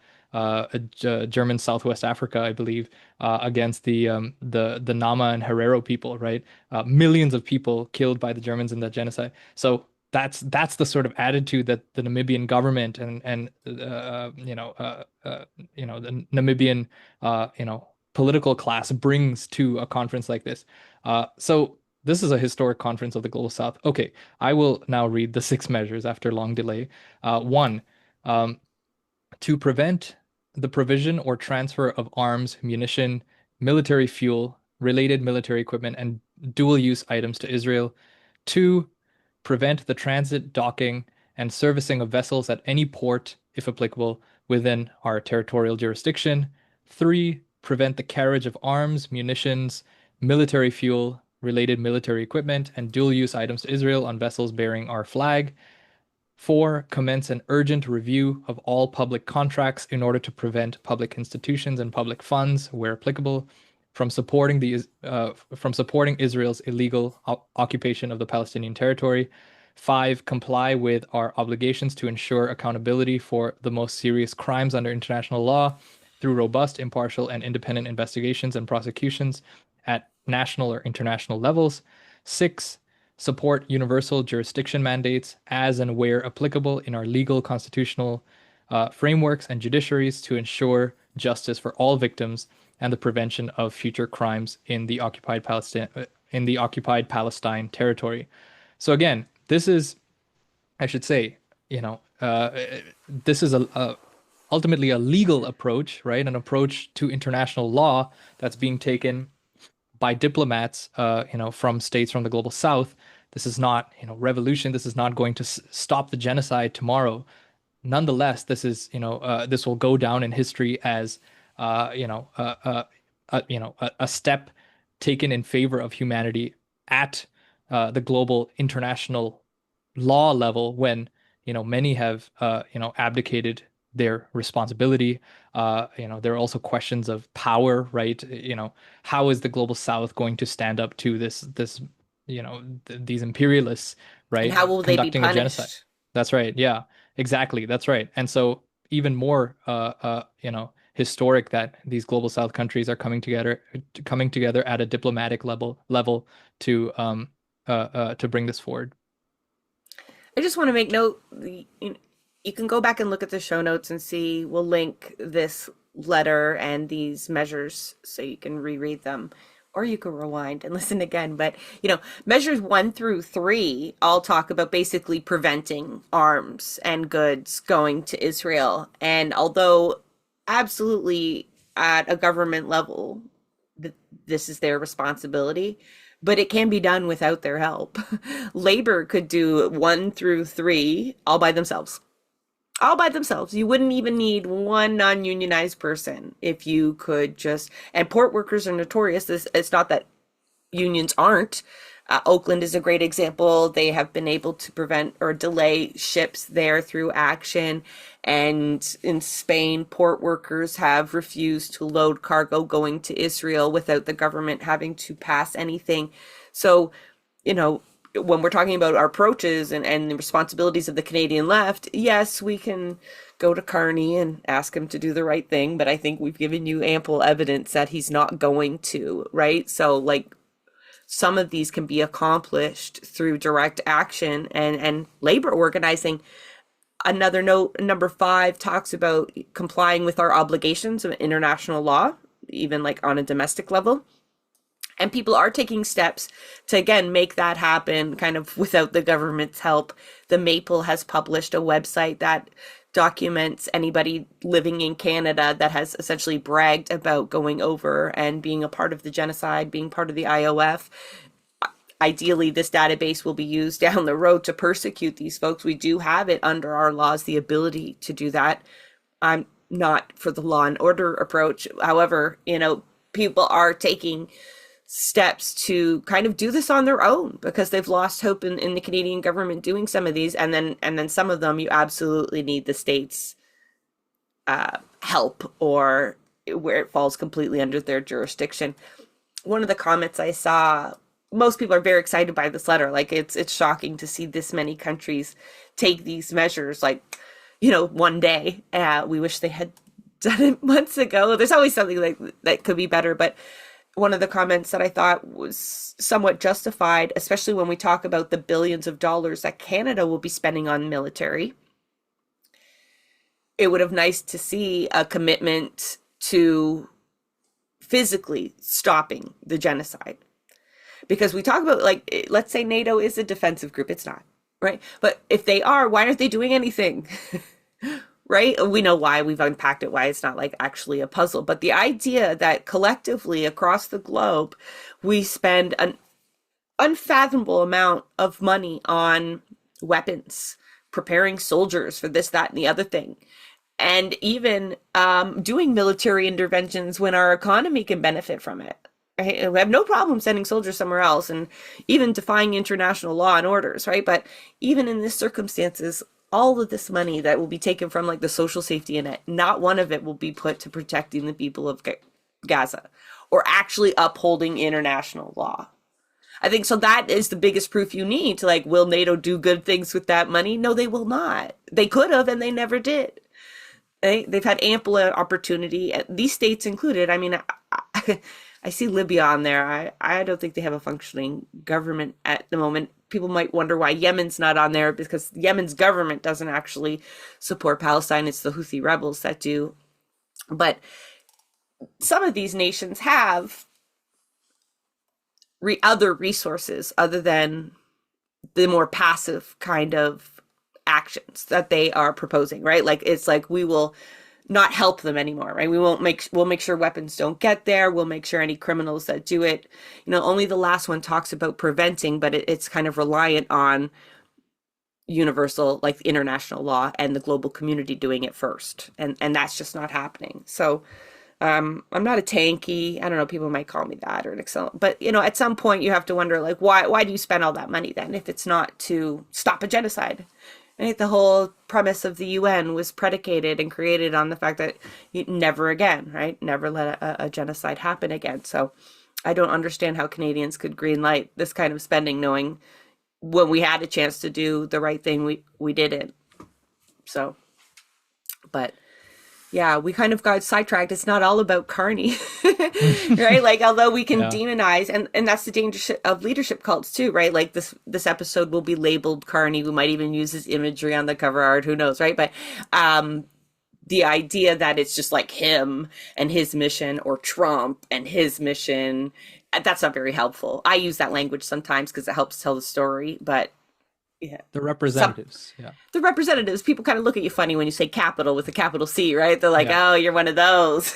German Southwest Africa, I believe, against the Nama and Herero people, right? Millions of people killed by the Germans in that genocide. So that's the sort of attitude that the Namibian government and the Namibian political class brings to a conference like this. So this is a historic conference of the Global South. Okay, I will now read the six measures after long delay. One, um, to prevent the provision or transfer of arms, munition, military fuel, related military equipment, and dual-use items to Israel. Two, prevent the transit, docking, and servicing of vessels at any port, if applicable, within our territorial jurisdiction. Three, prevent the carriage of arms, munitions, military fuel, related military equipment, and dual-use items to Israel on vessels bearing our flag. Four, commence an urgent review of all public contracts in order to prevent public institutions and public funds, where applicable, from supporting Israel's illegal occupation of the Palestinian territory. Five, comply with our obligations to ensure accountability for the most serious crimes under international law through robust, impartial, and independent investigations and prosecutions at national or international levels. Six, support universal jurisdiction mandates as and where applicable in our legal constitutional frameworks and judiciaries to ensure justice for all victims and the prevention of future crimes in the occupied Palestine territory. So again, this is, I should say, this is ultimately a legal approach, right? An approach to international law that's being taken by diplomats, from states from the global south. This is not, revolution. This is not going to stop the genocide tomorrow. Nonetheless, this will go down in history as, a step taken in favor of humanity at the global international law level when, many have, abdicated their responsibility. There are also questions of power, right? How is the global South going to stand up to this, these imperialists, And right? how will they be Conducting a genocide. punished? That's right. Yeah, exactly. That's right. And so even more, historic that these global South countries are coming together at a diplomatic level to bring this forward. I just want to make note, you can go back and look at the show notes and see, we'll link this letter and these measures so you can reread them, or you can rewind and listen again. But, measures 1 through 3 all talk about basically preventing arms and goods going to Israel. And although absolutely at a government level, this is their responsibility, but it can be done without their help. Labor could do 1 through 3 all by themselves. All by themselves. You wouldn't even need one non-unionized person if you could just, and port workers are notorious. It's not that unions aren't. Oakland is a great example. They have been able to prevent or delay ships there through action. And in Spain, port workers have refused to load cargo going to Israel without the government having to pass anything. So, when we're talking about our approaches and the responsibilities of the Canadian left, yes, we can go to Carney and ask him to do the right thing, but I think we've given you ample evidence that he's not going to, right? So, like, some of these can be accomplished through direct action and labor organizing. Another note, number 5, talks about complying with our obligations of international law, even like on a domestic level. And people are taking steps to, again, make that happen kind of without the government's help. The Maple has published a website that documents anybody living in Canada that has essentially bragged about going over and being a part of the genocide, being part of the IOF. Ideally, this database will be used down the road to persecute these folks. We do have it under our laws, the ability to do that. I'm not for the law and order approach. However, people are taking steps to kind of do this on their own because they've lost hope in the Canadian government doing some of these. And then some of them, you absolutely need the state's help, or where it falls completely under their jurisdiction. One of the comments I saw, most people are very excited by this letter. Like, it's shocking to see this many countries take these measures, like, one day. We wish they had done it months ago. There's always something like that could be better, but one of the comments that I thought was somewhat justified, especially when we talk about the billions of dollars that Canada will be spending on military. It would have nice to see a commitment to physically stopping the genocide. Because we talk about, like, let's say NATO is a defensive group. It's not, right? But if they are, why aren't they doing anything? Right? We know why. We've unpacked it, why it's not like actually a puzzle. But the idea that collectively across the globe, we spend an unfathomable amount of money on weapons, preparing soldiers for this, that, and the other thing, and even doing military interventions when our economy can benefit from it. Right? We have no problem sending soldiers somewhere else and even defying international law and orders, right? But even in these circumstances, all of this money that will be taken from like the social safety net, not one of it will be put to protecting the people of Gaza or actually upholding international law. I think so. That is the biggest proof you need to, like, will NATO do good things with that money? No, they will not. They could have, and they never did. They've had ample opportunity, these states included. I mean, I see Libya on there. I don't think they have a functioning government at the moment. People might wonder why Yemen's not on there, because Yemen's government doesn't actually support Palestine. It's the Houthi rebels that do. But some of these nations have other resources other than the more passive kind of actions that they are proposing, right? Like, it's like, we will not help them anymore, right? We'll make sure weapons don't get there. We'll make sure any criminals that do it, only the last one talks about preventing, but it's kind of reliant on universal, like, international law and the global community doing it first. And that's just not happening. So I'm not a tanky, I don't know, people might call me that, or an excellent, but at some point you have to wonder, like, why do you spend all that money then if it's not to stop a genocide? Right? The whole premise of the UN was predicated and created on the fact that never again, right? Never let a genocide happen again. So I don't understand how Canadians could greenlight this kind of spending, knowing when we had a chance to do the right thing, we didn't. So, but yeah, we kind of got sidetracked. It's not all about Carney, right? Like, although we can demonize, and that's the danger of leadership cults too, right? Like, this episode will be labeled Carney. We might even use his imagery on the cover art. Who knows, right? But the idea that it's just like him and his mission, or Trump and his mission, that's not very helpful. I use that language sometimes because it helps tell the story, but yeah. The Some representatives. Yeah. the representatives, people kind of look at you funny when you say capital with a capital C, right? They're like, Yeah. "Oh, you're one of those."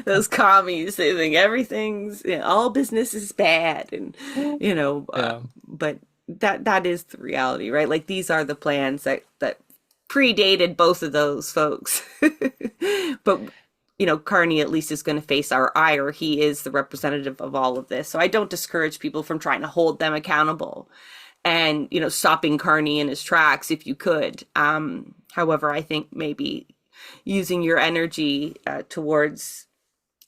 Those commies, they think everything's, all business is bad, and Yeah. but that is the reality, right? Like, these are the plans that predated both of those folks. But Carney at least is going to face our ire. He is the representative of all of this. So I don't discourage people from trying to hold them accountable, and stopping Carney in his tracks if you could. However, I think maybe using your energy towards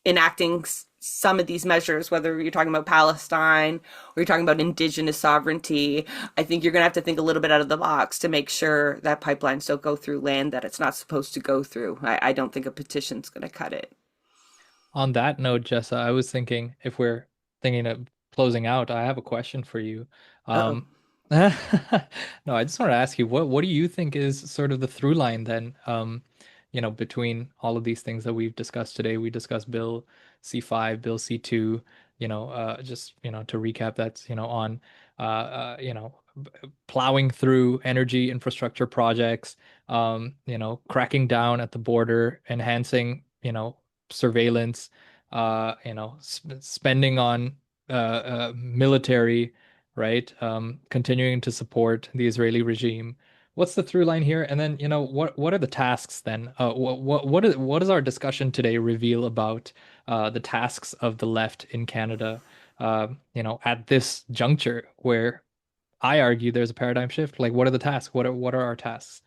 enacting some of these measures, whether you're talking about Palestine or you're talking about indigenous sovereignty, I think you're going to have to think a little bit out of the box to make sure that pipelines don't go through land that it's not supposed to go through. I don't think a petition's going to cut it. On that note, Jessa, I was thinking if we're thinking of closing out, I have a question for you. Uh-oh. Um, no, I just want to ask you, what do you think is sort of the through line then, between all of these things that we've discussed today? We discussed Bill C5, Bill C2, just, to recap, that's, on, plowing through energy infrastructure projects, cracking down at the border, enhancing, surveillance, spending on military, right? Continuing to support the Israeli regime. What's the through line here? And then, what are the tasks then? What does our discussion today reveal about the tasks of the left in Canada? At this juncture where I argue there's a paradigm shift. Like, what are the tasks? What are our tasks?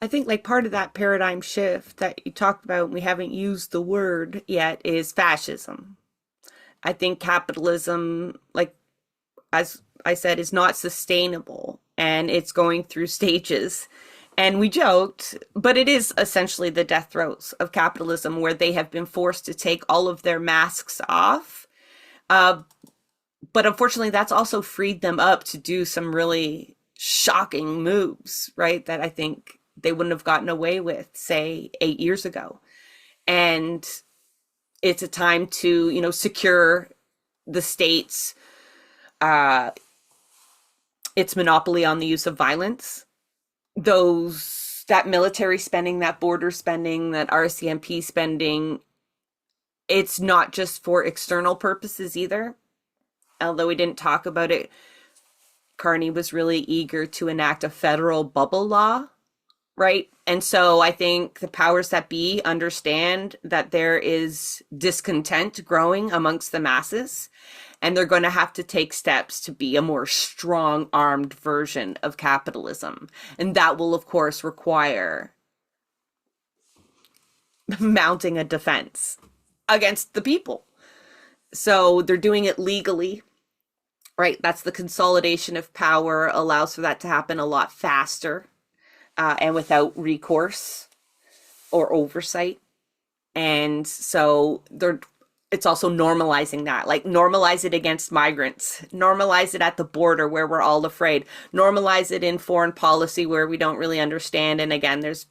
I think, like, part of that paradigm shift that you talked about, and we haven't used the word yet, is fascism. I think capitalism, like, as I said, is not sustainable, and it's going through stages. And we joked, but it is essentially the death throes of capitalism, where they have been forced to take all of their masks off. Uh, but unfortunately, that's also freed them up to do some really shocking moves, right? That I think they wouldn't have gotten away with, say, 8 years ago. And it's a time to, secure the state's uh, its monopoly on the use of violence. That military spending, that border spending, that RCMP spending, it's not just for external purposes either. Although we didn't talk about it, Carney was really eager to enact a federal bubble law, right? And so I think the powers that be understand that there is discontent growing amongst the masses, and they're going to have to take steps to be a more strong-armed version of capitalism. And that will, of course, require mounting a defense against the people. So they're doing it legally, right? That's the consolidation of power, allows for that to happen a lot faster, and without recourse or oversight. And so it's also normalizing that, like, normalize it against migrants, normalize it at the border where we're all afraid, normalize it in foreign policy where we don't really understand. And again, there's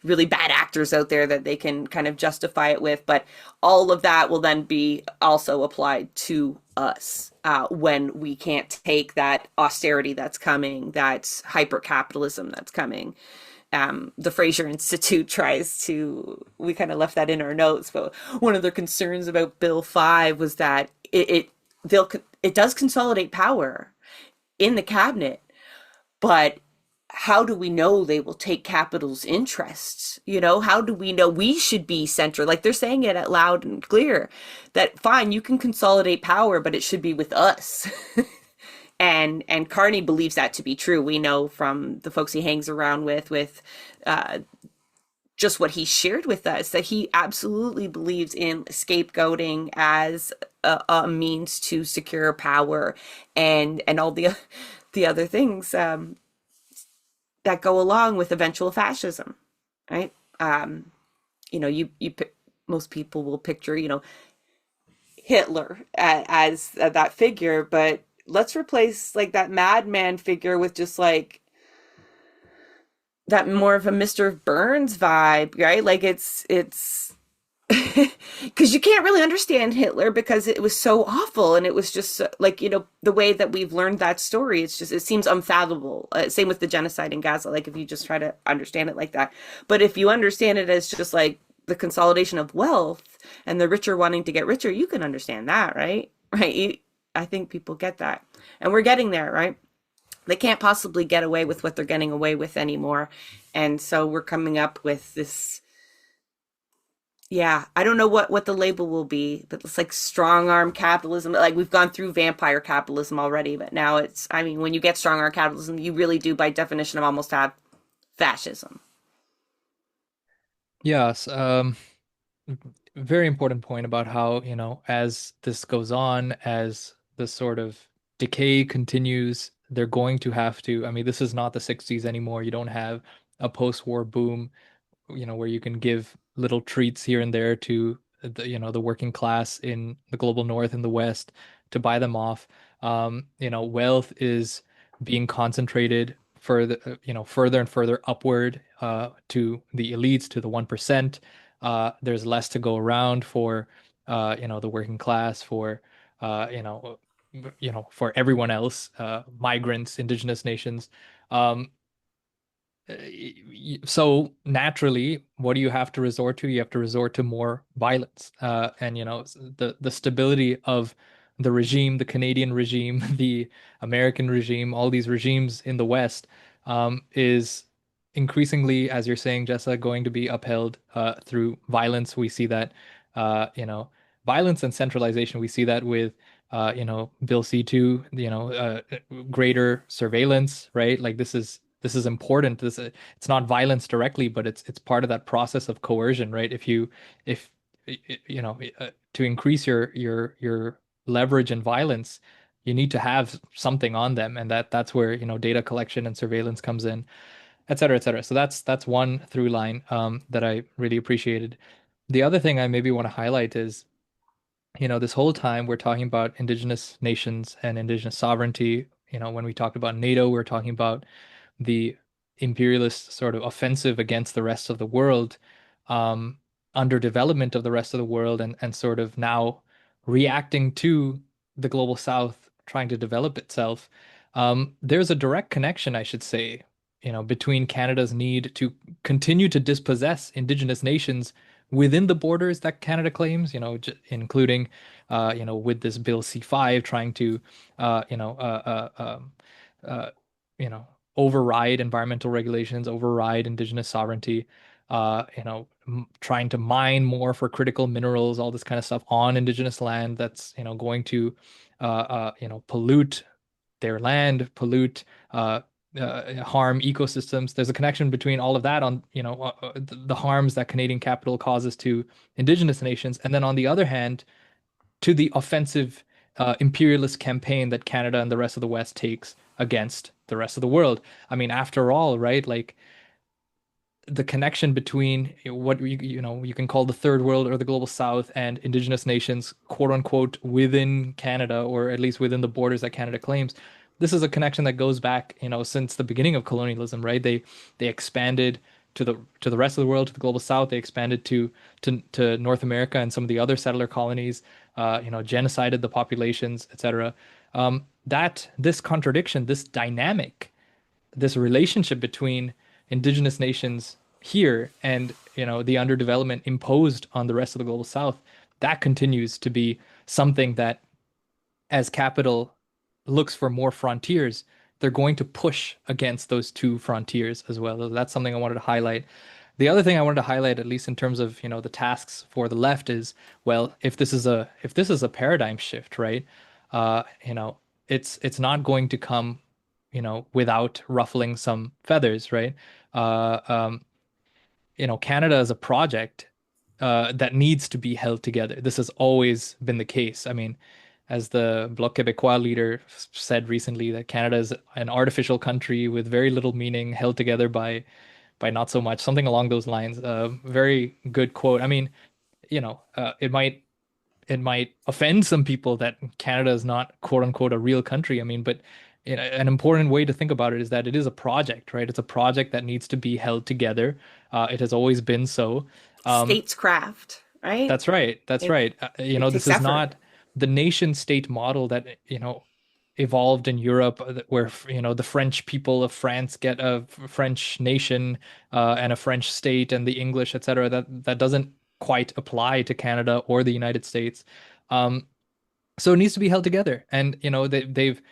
really bad actors out there that they can kind of justify it with, but all of that will then be also applied to us when we can't take that austerity that's coming, that hyper capitalism that's coming. The Fraser Institute we kind of left that in our notes, but one of their concerns about Bill 5 was that it does consolidate power in the cabinet, but how do we know they will take capital's interests? How do we know we should be center? Like, they're saying it out loud and clear that, fine, you can consolidate power, but it should be with us. And Carney believes that to be true. We know from the folks he hangs around with just what he shared with us, that he absolutely believes in scapegoating as a means to secure power, and all the other things that go along with eventual fascism, right? Most people will picture, Hitler as that figure, but let's replace, like, that madman figure with just, like, that more of a Mr. Burns vibe, right? Like it's because you can't really understand Hitler because it was so awful and it was just like, the way that we've learned that story, it seems unfathomable. Same with the genocide in Gaza, like if you just try to understand it like that. But if you understand it as just like the consolidation of wealth and the richer wanting to get richer, you can understand that, right? Right. I think people get that. And we're getting there, right? They can't possibly get away with what they're getting away with anymore. And so we're coming up with this. Yeah, I don't know what the label will be, but it's like strong arm capitalism. Like we've gone through vampire capitalism already, but now I mean, when you get strong arm capitalism, you really do, by definition, of almost have fascism. Yes, very important point about how, as this goes on, as this sort of decay continues, they're going to have to, I mean, this is not the 60s anymore. You don't have a post-war boom, where you can give little treats here and there to the working class in the global north and the west to buy them off. Wealth is being concentrated further and further upward to the elites, to the 1%. There's less to go around for the working class, for for everyone else, migrants, indigenous nations. Um, so naturally, what do you have to resort to? You have to resort to more violence. And the stability of the regime, the Canadian regime, the American regime, all these regimes in the West, is increasingly, as you're saying, Jessa, going to be upheld through violence. We see that, violence and centralization. We see that with Bill C2, greater surveillance, right? Like this is important. It's not violence directly, but it's part of that process of coercion, right? If to increase your leverage and violence, you need to have something on them, and that's where data collection and surveillance comes in, et cetera, et cetera. So that's one through line that I really appreciated. The other thing I maybe want to highlight is this whole time we're talking about indigenous nations and indigenous sovereignty. When we talked about NATO, we're talking about the imperialist sort of offensive against the rest of the world, um, underdevelopment of the rest of the world, and sort of now reacting to the global South trying to develop itself. There's a direct connection, I should say, between Canada's need to continue to dispossess indigenous nations within the borders that Canada claims, including, with this Bill C5 trying to, uh, you know, uh, uh, um, uh, you know, override environmental regulations, override indigenous sovereignty, trying to mine more for critical minerals, all this kind of stuff on indigenous land that's, going to, pollute their land, pollute, harm ecosystems. There's a connection between all of that on, the harms that Canadian capital causes to indigenous nations. And then on the other hand, to the offensive imperialist campaign that Canada and the rest of the West takes against the rest of the world. I mean, after all, right? Like the connection between what you can call the third world or the global south and indigenous nations, quote unquote, within Canada, or at least within the borders that Canada claims. This is a connection that goes back, since the beginning of colonialism, right? They expanded to the rest of the world, to the global south. They expanded to North America and some of the other settler colonies, genocided the populations, etc. That this contradiction, this dynamic, this relationship between indigenous nations here and the underdevelopment imposed on the rest of the global south, that continues to be something that, as capital looks for more frontiers, they're going to push against those two frontiers as well. That's something I wanted to highlight. The other thing I wanted to highlight, at least in terms of the tasks for the left, is, well, if this is a paradigm shift, right? It's not going to come without ruffling some feathers, right? Uh, um, Canada is a project that needs to be held together. This has always been the case. I mean, as the Bloc Québécois leader said recently, that Canada is an artificial country with very little meaning, held together by not so much, something along those lines. Very good quote. I mean, it might offend some people that Canada is not quote unquote a real country. I mean, but an important way to think about it is that it is a project, right? It's a project that needs to be held together. It has always been so. Um, Statescraft, right? that's right. That's It right. it This takes is effort. not the nation state model that, evolved in Europe, where, the French people of France get a French nation, and a French state and the English, etc. That doesn't quite apply to Canada or the United States. Um, so it needs to be held together. And they've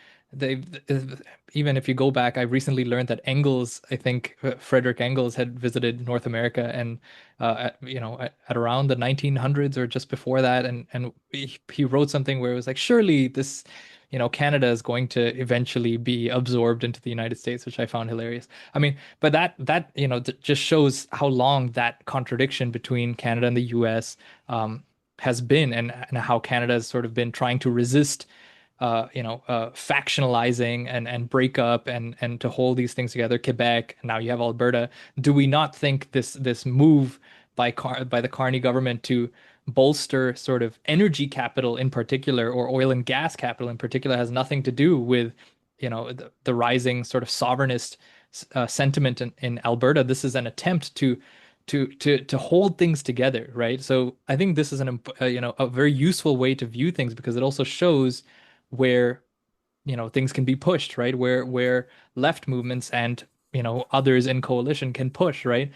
even if you go back, I recently learned that Engels, I think Frederick Engels had visited North America, and at around the 1900s or just before that, and he wrote something where it was like, surely this, Canada is going to eventually be absorbed into the United States, which I found hilarious. I mean, but that just shows how long that contradiction between Canada and the US has been, and how Canada has sort of been trying to resist, factionalizing and break up, and to hold these things together. Quebec, and now you have Alberta. Do we not think this move by the Carney government to bolster sort of energy capital in particular, or oil and gas capital in particular, has nothing to do with, the rising sort of sovereignist sentiment in Alberta? This is an attempt to hold things together, right? So I think this is a very useful way to view things, because it also shows where, things can be pushed, right? Where left movements and, others in coalition can push, right?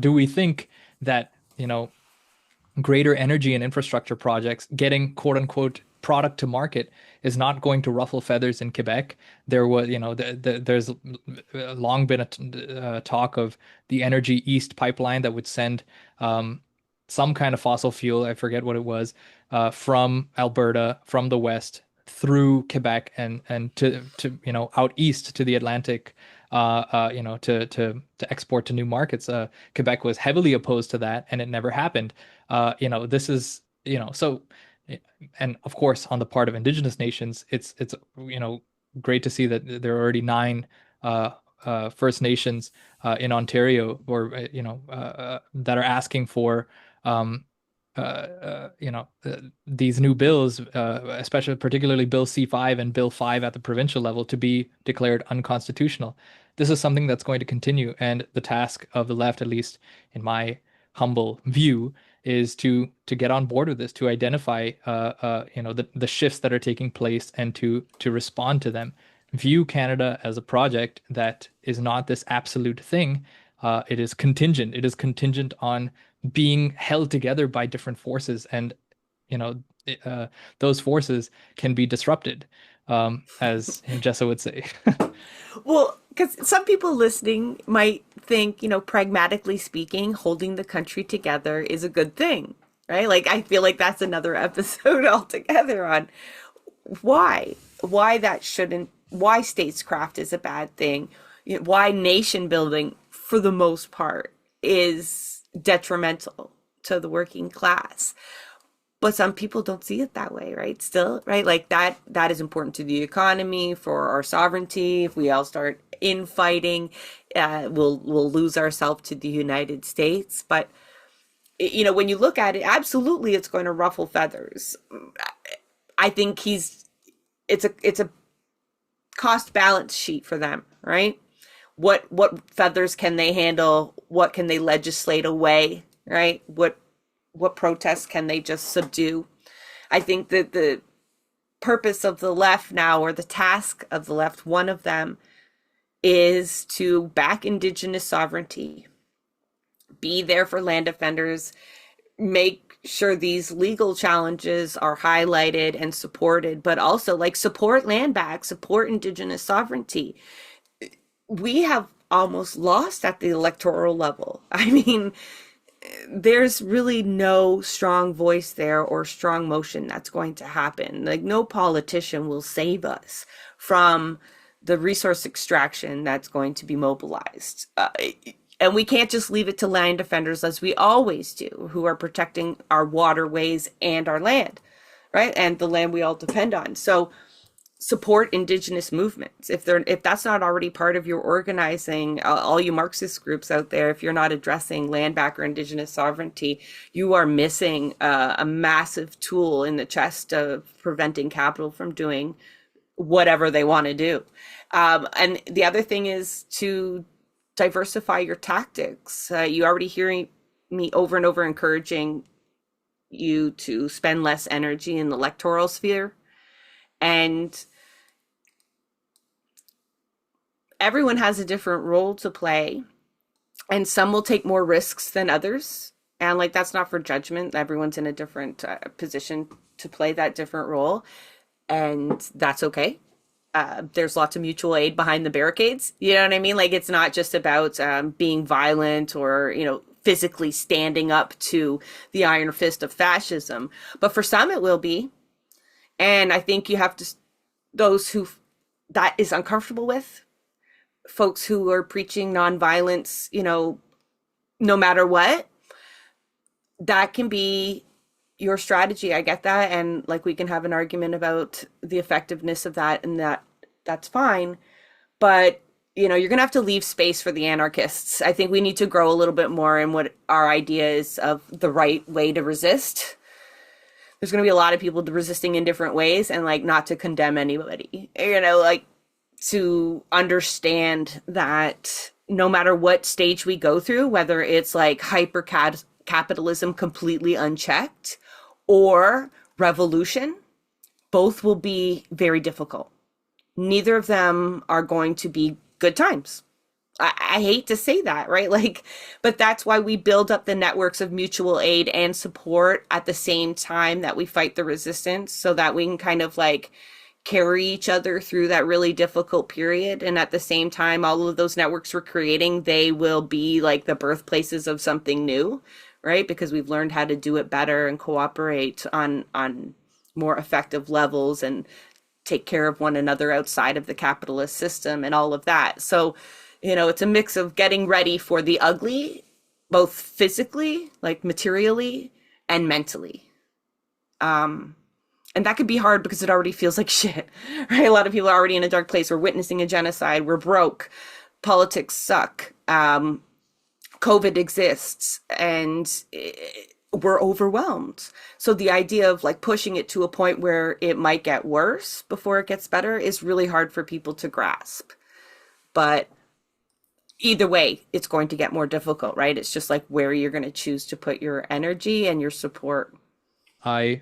Do we think that, greater energy and infrastructure projects getting quote unquote product to market is not going to ruffle feathers in Quebec? There was, there's long been a talk of the Energy East pipeline that would send some kind of fossil fuel, I forget what it was, from Alberta, from the west through Quebec, and to out east to the Atlantic, to export to new markets. Quebec was heavily opposed to that, and it never happened. This is, so, and of course, on the part of Indigenous nations, it's great to see that there are already nine First Nations in Ontario, or that are asking for um, these new bills, especially particularly Bill C5 and Bill 5 at the provincial level, to be declared unconstitutional. This is something that's going to continue, and the task of the left, at least in my humble view, is to get on board with this, to identify the shifts that are taking place, and to respond to them. View Canada as a project that is not this absolute thing. It is contingent. It is contingent on being held together by different forces, and you know those forces can be disrupted, as Jessa would say. Well, because some people listening might think, pragmatically speaking, holding the country together is a good thing, right? Like, I feel like that's another episode altogether on why that shouldn't, why statescraft is a bad thing, why nation building, for the most part, is detrimental to the working class. But some people don't see it that way, right? Still, right? Like that is important to the economy, for our sovereignty. If we all start infighting, we'll lose ourselves to the United States. But when you look at it, absolutely, it's going to ruffle feathers. I think it's a cost balance sheet for them, right? What feathers can they handle? What can they legislate away, right? What protests can they just subdue? I think that the purpose of the left now, or the task of the left, one of them is to back Indigenous sovereignty, be there for land defenders, make sure these legal challenges are highlighted and supported, but also like support land back, support Indigenous sovereignty. We have almost lost at the electoral level. I mean, there's really no strong voice there or strong motion that's going to happen. Like, no politician will save us from the resource extraction that's going to be mobilized. And we can't just leave it to land defenders, as we always do, who are protecting our waterways and our land, right? And the land we all depend on. So support Indigenous movements. If that's not already part of your organizing, all you Marxist groups out there, if you're not addressing land back or Indigenous sovereignty, you are missing a massive tool in the chest of preventing capital from doing whatever they want to do. And the other thing is to diversify your tactics. You already hearing me over and over encouraging you to spend less energy in the electoral sphere. And everyone has a different role to play, and some will take more risks than others. And like, that's not for judgment. Everyone's in a different position to play that different role, and that's okay. There's lots of mutual aid behind the barricades. You know what I mean? Like, it's not just about being violent or, physically standing up to the iron fist of fascism. But for some, it will be. And I think you have to, those who that is uncomfortable with, folks who are preaching nonviolence, no matter what, that can be your strategy. I get that. And like, we can have an argument about the effectiveness of that, and that's fine. But, you're going to have to leave space for the anarchists. I think we need to grow a little bit more in what our idea is of the right way to resist. There's going to be a lot of people resisting in different ways, and like, not to condemn anybody, like, to understand that no matter what stage we go through, whether it's like hyper capitalism completely unchecked or revolution, both will be very difficult. Neither of them are going to be good times. I hate to say that, right? Like, but that's why we build up the networks of mutual aid and support at the same time that we fight the resistance, so that we can kind of like carry each other through that really difficult period. And at the same time, all of those networks we're creating, they will be like the birthplaces of something new, right? Because we've learned how to do it better and cooperate on more effective levels and take care of one another outside of the capitalist system and all of that. So, it's a mix of getting ready for the ugly, both physically, like materially, and mentally. And that could be hard because it already feels like shit, right? A lot of people are already in a dark place. We're witnessing a genocide. We're broke. Politics suck. COVID exists, and we're overwhelmed. So the idea of like pushing it to a point where it might get worse before it gets better is really hard for people to grasp. But either way, it's going to get more difficult, right? It's just like where you're going to choose to put your energy and your support. I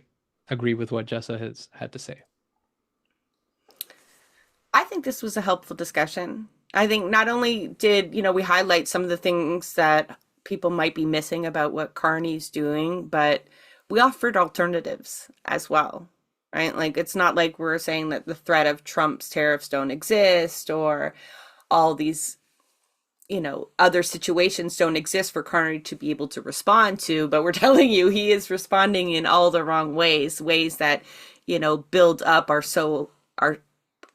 agree with what Jessa has had to say. I think this was a helpful discussion. I think not only did, we highlight some of the things that people might be missing about what Carney's doing, but we offered alternatives as well, right? Like, it's not like we're saying that the threat of Trump's tariffs don't exist, or all these, other situations don't exist for Carney to be able to respond to, but we're telling you he is responding in all the wrong ways that, build up our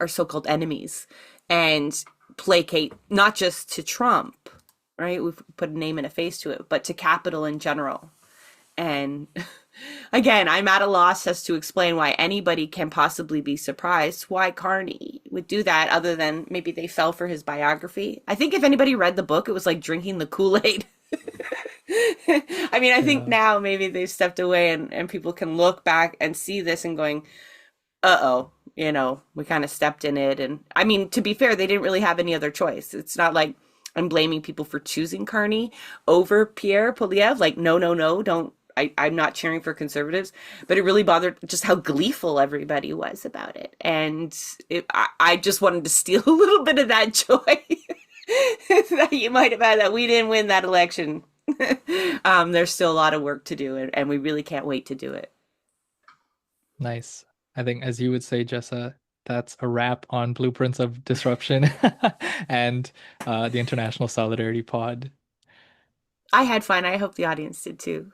so-called enemies and placate not just to Trump, right? We've put a name and a face to it, but to capital in general. And again, I'm at a loss as to explain why anybody can possibly be surprised why Carney would do that, other than maybe they fell for his biography. I think if anybody read the book, it was like drinking the Kool-Aid. I mean, I think Yeah. now maybe they've stepped away, and people can look back and see this and going, uh-oh, we kind of stepped in it. And I mean, to be fair, they didn't really have any other choice. It's not like I'm blaming people for choosing Carney over Pierre Poilievre. Like, no, no, no, don't. I'm not cheering for conservatives, but it really bothered just how gleeful everybody was about it. And I just wanted to steal a little bit of that joy that you might have had, that we didn't win that election. There's still a lot of work to do, and we really can't wait to do it. Nice. I think, as you would say, Jessa, that's a wrap on Blueprints of Disruption and the International Solidarity Pod. I had fun. I hope the audience did too.